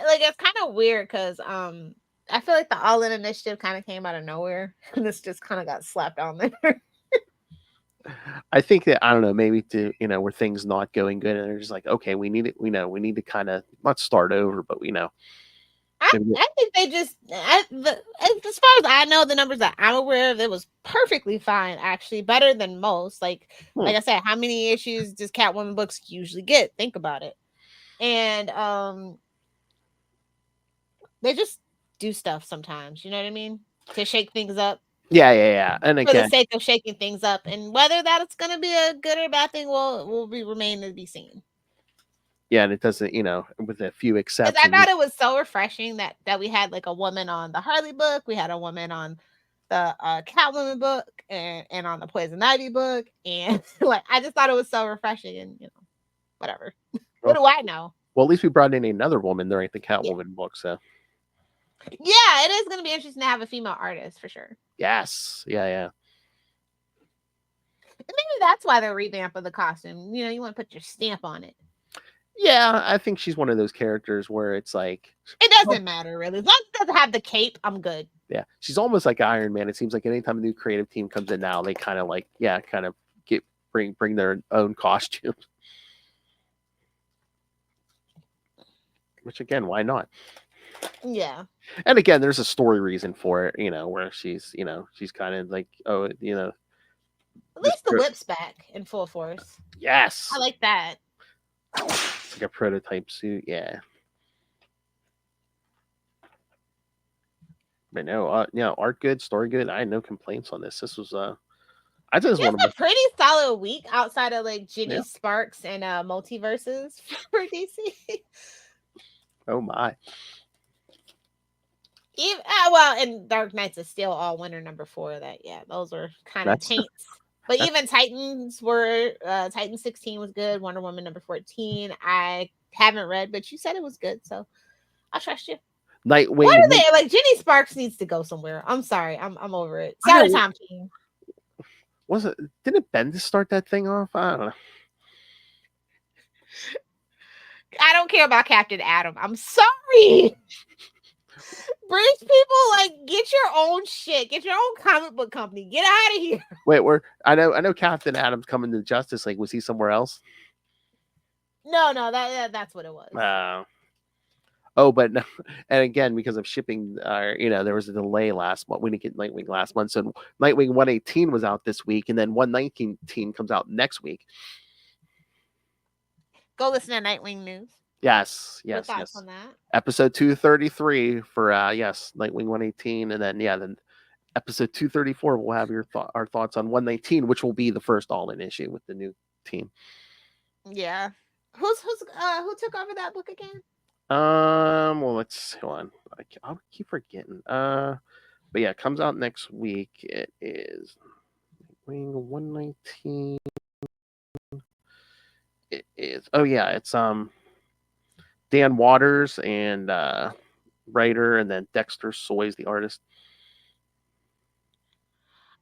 like it's kind of weird because I feel like the all in initiative kind of came out of nowhere, and this just kind of got slapped on there. I think that I don't know, maybe to where things not going good, and they're just like, okay, we need it. We need to kind of not start over, but I think they just as far as I know, the numbers that I'm aware of, it was perfectly fine. Actually, better than most. Like I said, how many issues does Catwoman books usually get? Think about it. And they just do stuff sometimes. You know what I mean? To shake things up. Yeah. And For the again, sake of shaking things up, and whether that's going to be a good or bad thing will remain to be seen. yeah, and it doesn't, with a few exceptions. I thought it was so refreshing that we had like a woman on the Harley book, we had a woman on the Catwoman book, and on the Poison Ivy book, and like I just thought it was so refreshing, and whatever. What do I know? Well, at least we brought in another woman during the Catwoman book, so. Yeah, it is going to be interesting to have a female artist for sure. Yes, yeah. Maybe that's why they're revamping the costume. You want to put your stamp on it. Yeah, I think she's one of those characters where it's like it doesn't matter really. As long as it doesn't have the cape, I'm good. Yeah, she's almost like Iron Man. It seems like anytime a new creative team comes in now, they kind of bring their own costumes. Which again, why not? Yeah. And again, there's a story reason for it, where she's kind of like, oh, At least the whip's back in full force. Yes. I like that. It's like a prototype suit, yeah. But no, art good, story good. I had no complaints on this. This was I just want a pretty solid week outside of like Ginny Sparks and multiverses for DC. Oh my. Even, well, and Dark Knights is still all winner number 4. Those were kind of taints. But even Titans were Titan 16 was good. Wonder Woman number 14. I haven't read, but you said it was good, so I'll trust you. Nightwing. What are they like? Ginny Sparks needs to go somewhere. I'm sorry, I'm over it. Sorry, Tom King. Didn't Bendis start that thing off? I don't know. I don't care about Captain Atom. I'm sorry. British people, get your own shit. Get your own comic book company. Get out of here. Wait, I know Captain Atom's coming to Justice League. Was he somewhere else? No, that's what it was. Oh, but no, and again, because of shipping, there was a delay last month. We didn't get Nightwing last month, so Nightwing 118 was out this week, and then 119 comes out next week. Go listen to Nightwing News. Yes. Your thoughts on that? Episode 233 for Nightwing 118, and then episode 234 we'll have our thoughts on 119, which will be the first all-in issue with the new team. Yeah. Who took over that book again? Well, let's hold on. I'll keep forgetting. But yeah, it comes out next week. It is Nightwing 119. It is. Oh yeah, it's Dan Waters and writer, and then Dexter Soy's the artist.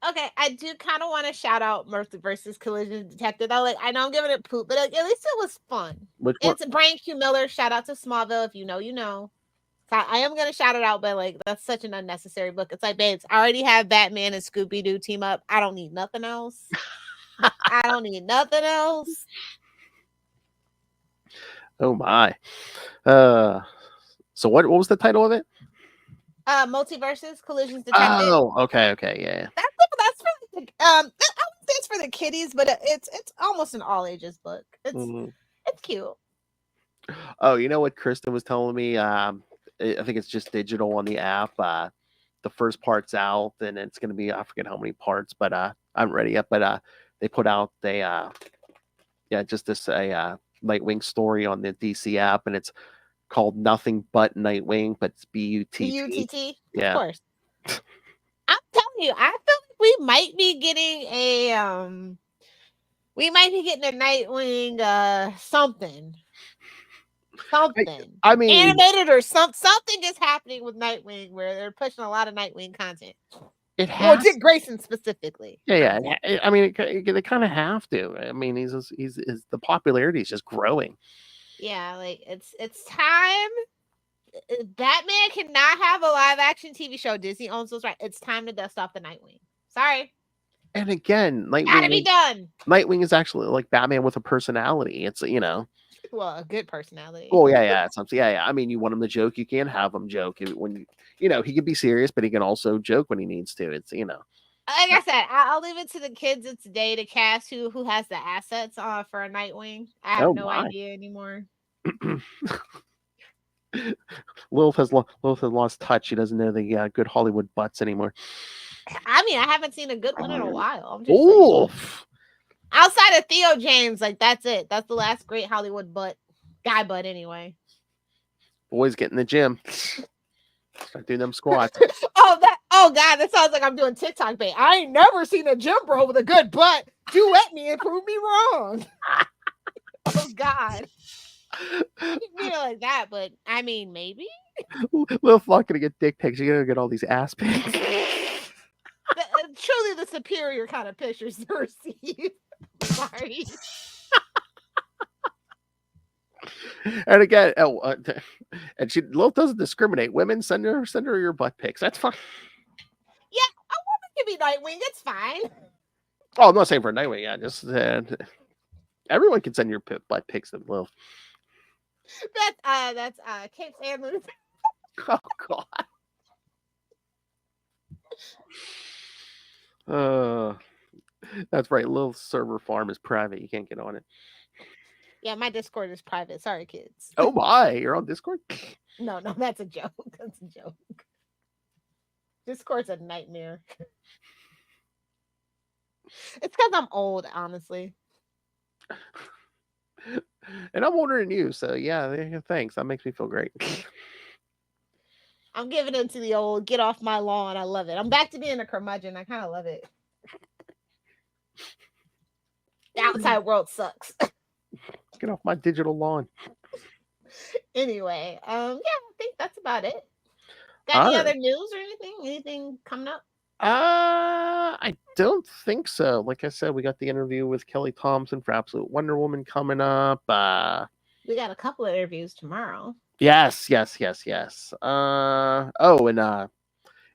Okay, I do kind of want to shout out Versus Collision Detective. I know I'm giving it poop, but at least it was fun. It's Brian Q. Miller. Shout out to Smallville. If you know, you know. So I am gonna shout it out, but that's such an unnecessary book. It's like, babes, I already have Batman and Scooby Doo team up. I don't need nothing else. I don't need nothing else. Oh my. So what was the title of it? Multiverses Collisions Detective. Oh, okay, yeah. That's for I would say it's for the kiddies, but it's almost an all ages book. It's cute. Oh, you know what Kristen was telling me? I think it's just digital on the app. The first part's out, and it's going to be, I forget how many parts, but I haven't ready yet. But they put out just this Nightwing story on the DC app, and it's called Nothing But Nightwing, but it's BUTT. BUTT, of Yeah. course. I'm telling you, I feel like we might be getting a Nightwing something. I mean, animated or something is happening with Nightwing where they're pushing a lot of Nightwing content. it Well, has. Dick Grayson specifically. Yeah. I mean, they kind of have to. I mean, he's the popularity is just growing. Yeah, like it's time. Batman cannot have a live action TV show. Disney owns those rights. It's time to dust off the Nightwing. Sorry. And again, Gotta be done. Nightwing is actually like Batman with a personality. It's Well, a good personality. Oh yeah. Yeah. I mean, you want him to joke, you can have him joke when he can be serious, but he can also joke when he needs to. It's Like I said, I'll leave it to the kids of today to cast who has the assets for a Nightwing. I have no idea anymore. Lilith has lost touch. She doesn't know the good Hollywood butts anymore. I mean, I haven't seen a good one in a while. I'm just saying. Outside of Theo James, like that's it. That's the last great Hollywood guy butt anyway. Boys get in the gym. Start doing them squats. Oh God, that sounds like I'm doing TikTok bait. I ain't never seen a gym bro with a good butt. Duet me and prove me wrong. Oh God. You mean it like that, but I mean maybe. Lil's not gonna get dick pics. You're gonna get all these ass pics. Truly the superior kind of pictures to receive. Sorry. And again, and Lil doesn't discriminate. Women, send her your butt pics. That's fine. Yeah, a woman can be Nightwing. It's fine. Oh, I'm not saying for Nightwing. Yeah, just everyone can send your butt pics to Lil. That's Capes and Lunatics. Oh God. That's right. Lil's server farm is private. You can't get on it. Yeah, my Discord is private. Sorry, kids. Oh my, you're on Discord? No, that's a joke. That's a joke. Discord's a nightmare. It's because I'm old, honestly. And I'm older than you, so yeah, thanks. That makes me feel great. I'm giving into the old get off my lawn. I love it. I'm back to being a curmudgeon. I kind of love it. The outside world sucks. Get off my digital lawn. Anyway, I think that's about it. Got any other news or anything? Anything coming up? I don't think so. Like I said, we got the interview with Kelly Thompson for Absolute Wonder Woman coming up. We got a couple of interviews tomorrow. Yes. And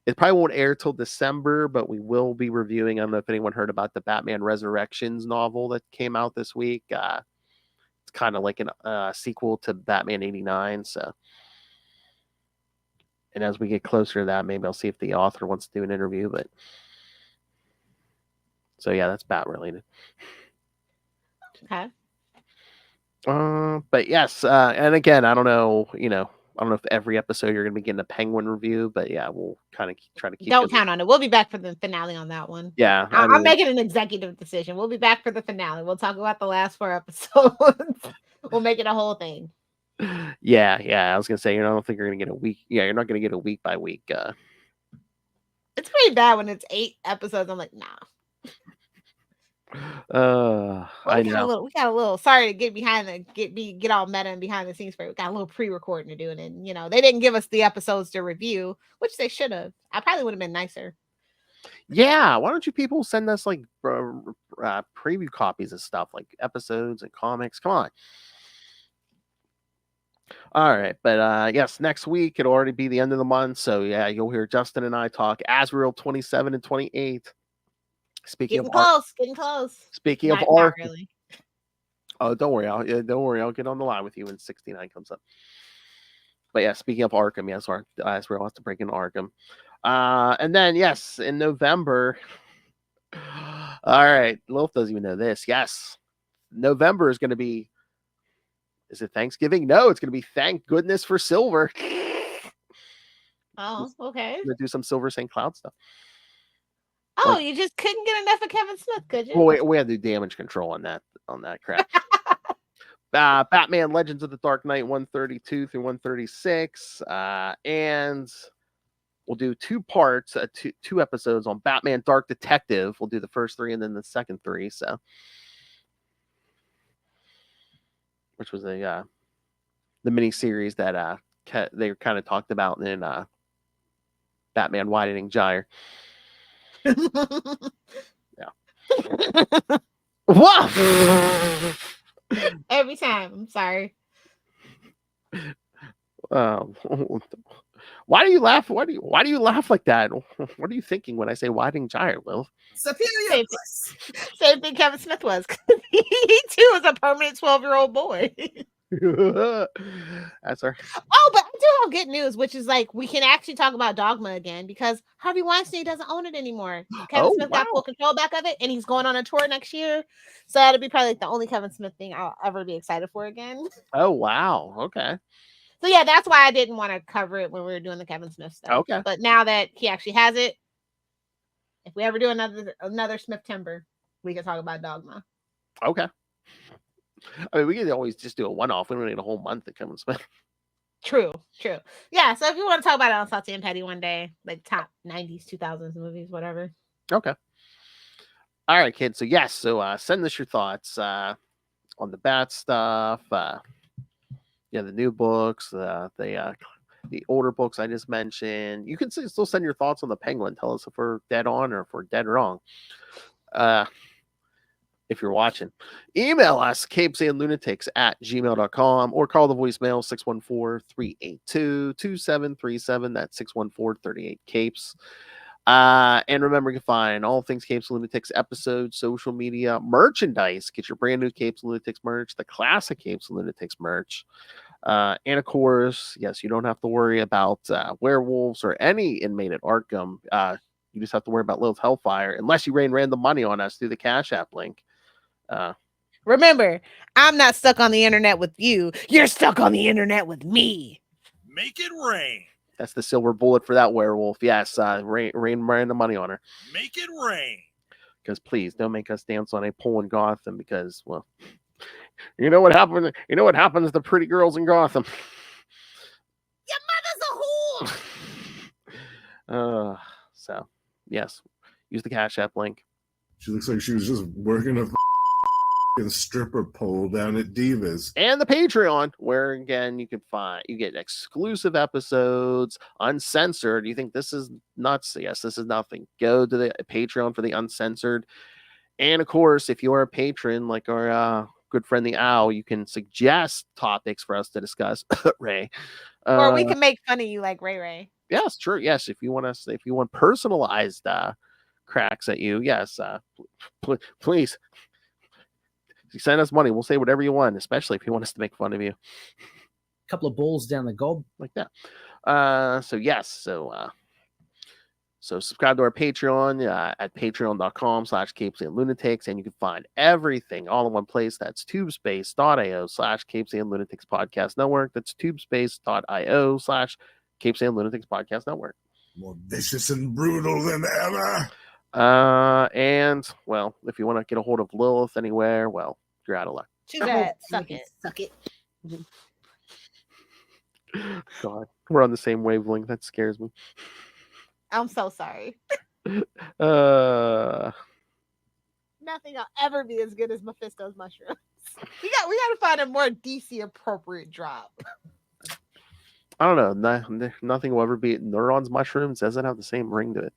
it probably won't air till December, but we will be reviewing. I don't know if anyone heard about the Batman Resurrections novel that came out this week. It's kind of like a sequel to Batman 89. So, and as we get closer to that, maybe I'll see if the author wants to do an interview. But so yeah, that's Bat related. Okay. But yes, and again, I don't know if every episode you're going to be getting a Penguin review, but yeah, we'll kind of try to keep. Don't count on it. We'll be back for the finale on that one. Yeah, I'm making an executive decision. We'll be back for the finale. We'll talk about the last 4 episodes. We'll make it a whole thing. Yeah. I was gonna say, I don't think you're gonna get a week. Yeah, you're not gonna get a week by week. It's pretty bad when it's 8 episodes. I'm like, nah. I know. We got a little. Sorry to get behind get all meta and behind the scenes. We got a little pre-recording to do, and they didn't give us the episodes to review, which they should have. I probably would have been nicer. Yeah, why don't you people send us like preview copies of stuff, like episodes and comics? Come on. All right, but yes, next week it'll already be the end of the month, so yeah, you'll hear Justin and I talk Azrael 27 and 28. Getting close. Speaking of Arkham, really. Oh, don't worry, I'll get on the line with you when 69 comes up. But yeah, speaking of Arkham, yes, Azrael has to break into Arkham. And then yes, in November. All right, Lilith doesn't even know this. Yes, November is going to be Is it Thanksgiving? No, it's going to be thank goodness for silver. Oh, okay. I'm going to do some Silver St. Cloud stuff. Oh, you just couldn't get enough of Kevin Smith, could you? Well, we had to do damage control on that crap. Batman Legends of the Dark Knight 132 through 136. And we'll do 2 parts, two episodes on Batman Dark Detective. We'll do the first 3 and then the second 3. So, which was the mini series that they kind of talked about in Batman Widening Gyre. Yeah. Whoa! Every time. I'm sorry. Why do you laugh? Why do you laugh like that? What are you thinking when I say Widening Gyre, Will? Superior. Same thing Kevin Smith was. He too was a permanent 12-year-old boy. That's our. Oh, but I do have good news, which is like we can actually talk about Dogma again because Harvey Weinstein doesn't own it anymore. Kevin Smith got full control back of it, and he's going on a tour next year. So that'll be probably like the only Kevin Smith thing I'll ever be excited for again. Oh wow! Okay. So yeah, that's why I didn't want to cover it when we were doing the Kevin Smith stuff. Okay. But now that he actually has it, if we ever do another Smith Timber, we can talk about Dogma. Okay. I mean, we can always just do a one-off. We don't need a whole month to Kevin Smith. True. Yeah, so if you want to talk about it on Salty and Petty one day, like top 90s, 2000s movies, whatever. Okay. All right, kids. So yes, send us your thoughts on the Bat stuff. The new books, the older books I just mentioned. You can still send your thoughts on the Penguin. Tell us if we're dead on or if we're dead wrong. If you're watching, email us CapesandLunatics@gmail.com or call the voicemail 614-382-2737. That's 614-38-CAPES. And remember, you can find all things Capes and Lunatics episodes, social media, merchandise. Get your brand new Capes and Lunatics merch, the classic Capes and Lunatics merch. And of course, yes, you don't have to worry about werewolves or any inmate at Arkham. You just have to worry about Lilith Hellfire, unless you rain random money on us through the Cash App link. Remember, I'm not stuck on the internet with you. You're stuck on the internet with me. Make it rain. That's the silver bullet for that werewolf. Yes, rain random money on her. Make it rain. Because please don't make us dance on a pole in Gotham. Because, well, you know what happened. You know what happens to pretty girls in Gotham. Your mother's a whore. So yes, use the Cash App link. She looks like she was just working a stripper pole down at Divas. And the Patreon, where again you get exclusive episodes, uncensored. You think this is nuts? Yes, this is nothing. Go to the Patreon for the uncensored. And of course, if you're a patron like our good friend the Owl, you can suggest topics for us to discuss. Ray. Or we can make fun of you like Ray. Yes, true. Yes, if you want personalized cracks at you, yes, please send us money. We'll say whatever you want, especially if you want us to make fun of you. A couple of bowls down the gob like that. So subscribe to our Patreon at patreon.com/CapesandLunatics, and you can find everything all in one place. That's tubespace.io/CapesandLunatics Podcast Network. That's tubespace.io/CapesandLunatics Podcast Network. More vicious and brutal than ever. And well, if you want to get a hold of Lilith anywhere, well, you're out of luck. Too bad. Suck it. God, we're on the same wavelength. That scares me. I'm so sorry. Nothing will ever be as good as Mephisto's mushrooms. We got to find a more DC appropriate drop. I don't know. Nothing will ever beat Neuron's mushrooms. Doesn't have the same ring to it.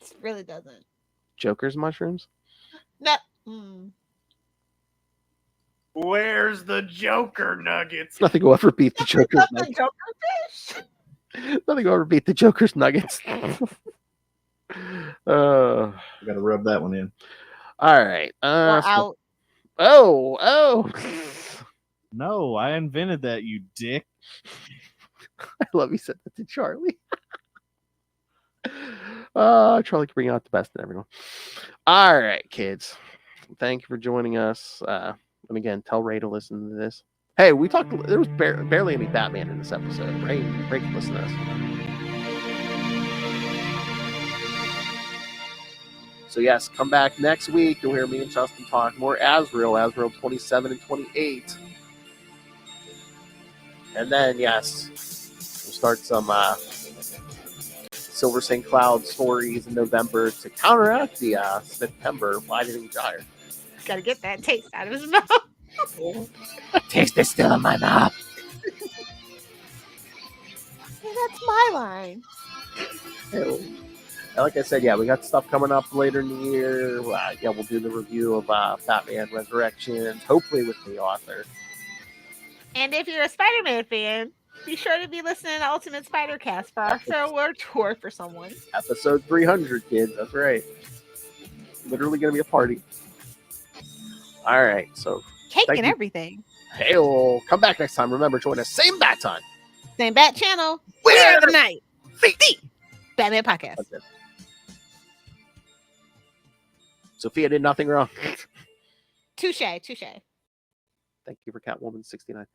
It really doesn't. Joker's mushrooms? No. Where's the Joker nuggets? Nothing will ever beat the Joker's nuggets. Joker fish. Nothing will ever beat the Joker's nuggets. You gotta rub that one in. All right. Out. Oh. No, I invented that, you dick. I love you said that to Charlie. Charlie can bring out the best in everyone. All right, kids. Thank you for joining us. And again, tell Ray to listen to this. Hey, we talked. There was barely any Batman in this episode. Right? Listen to this. So yes, come back next week. You'll hear me and Justin talk more Azrael 27 and 28. And then, yes, we'll start some Silver St. Cloud stories in November to counteract the September widening gyre. Gotta get that taste out of his mouth. Taste is still in my mouth. Yeah, that's my line. And like I said, yeah, we got stuff coming up later in the year. Yeah, we'll do the review of Batman Resurrections, hopefully with the author. And if you're a Spider-Man fan, be sure to be listening to Ultimate Spider-Cast for our farewell tour for someone. Episode 300, kids. That's right. Literally going to be a party. All right, so Cake thank and you. everything. Hey, we'll come back next time. Remember, join us same bat time. Same Bat channel. Where Where the night. The Batman Podcast. That's it. Sophia did nothing wrong. Touche. Thank you for Catwoman 69th.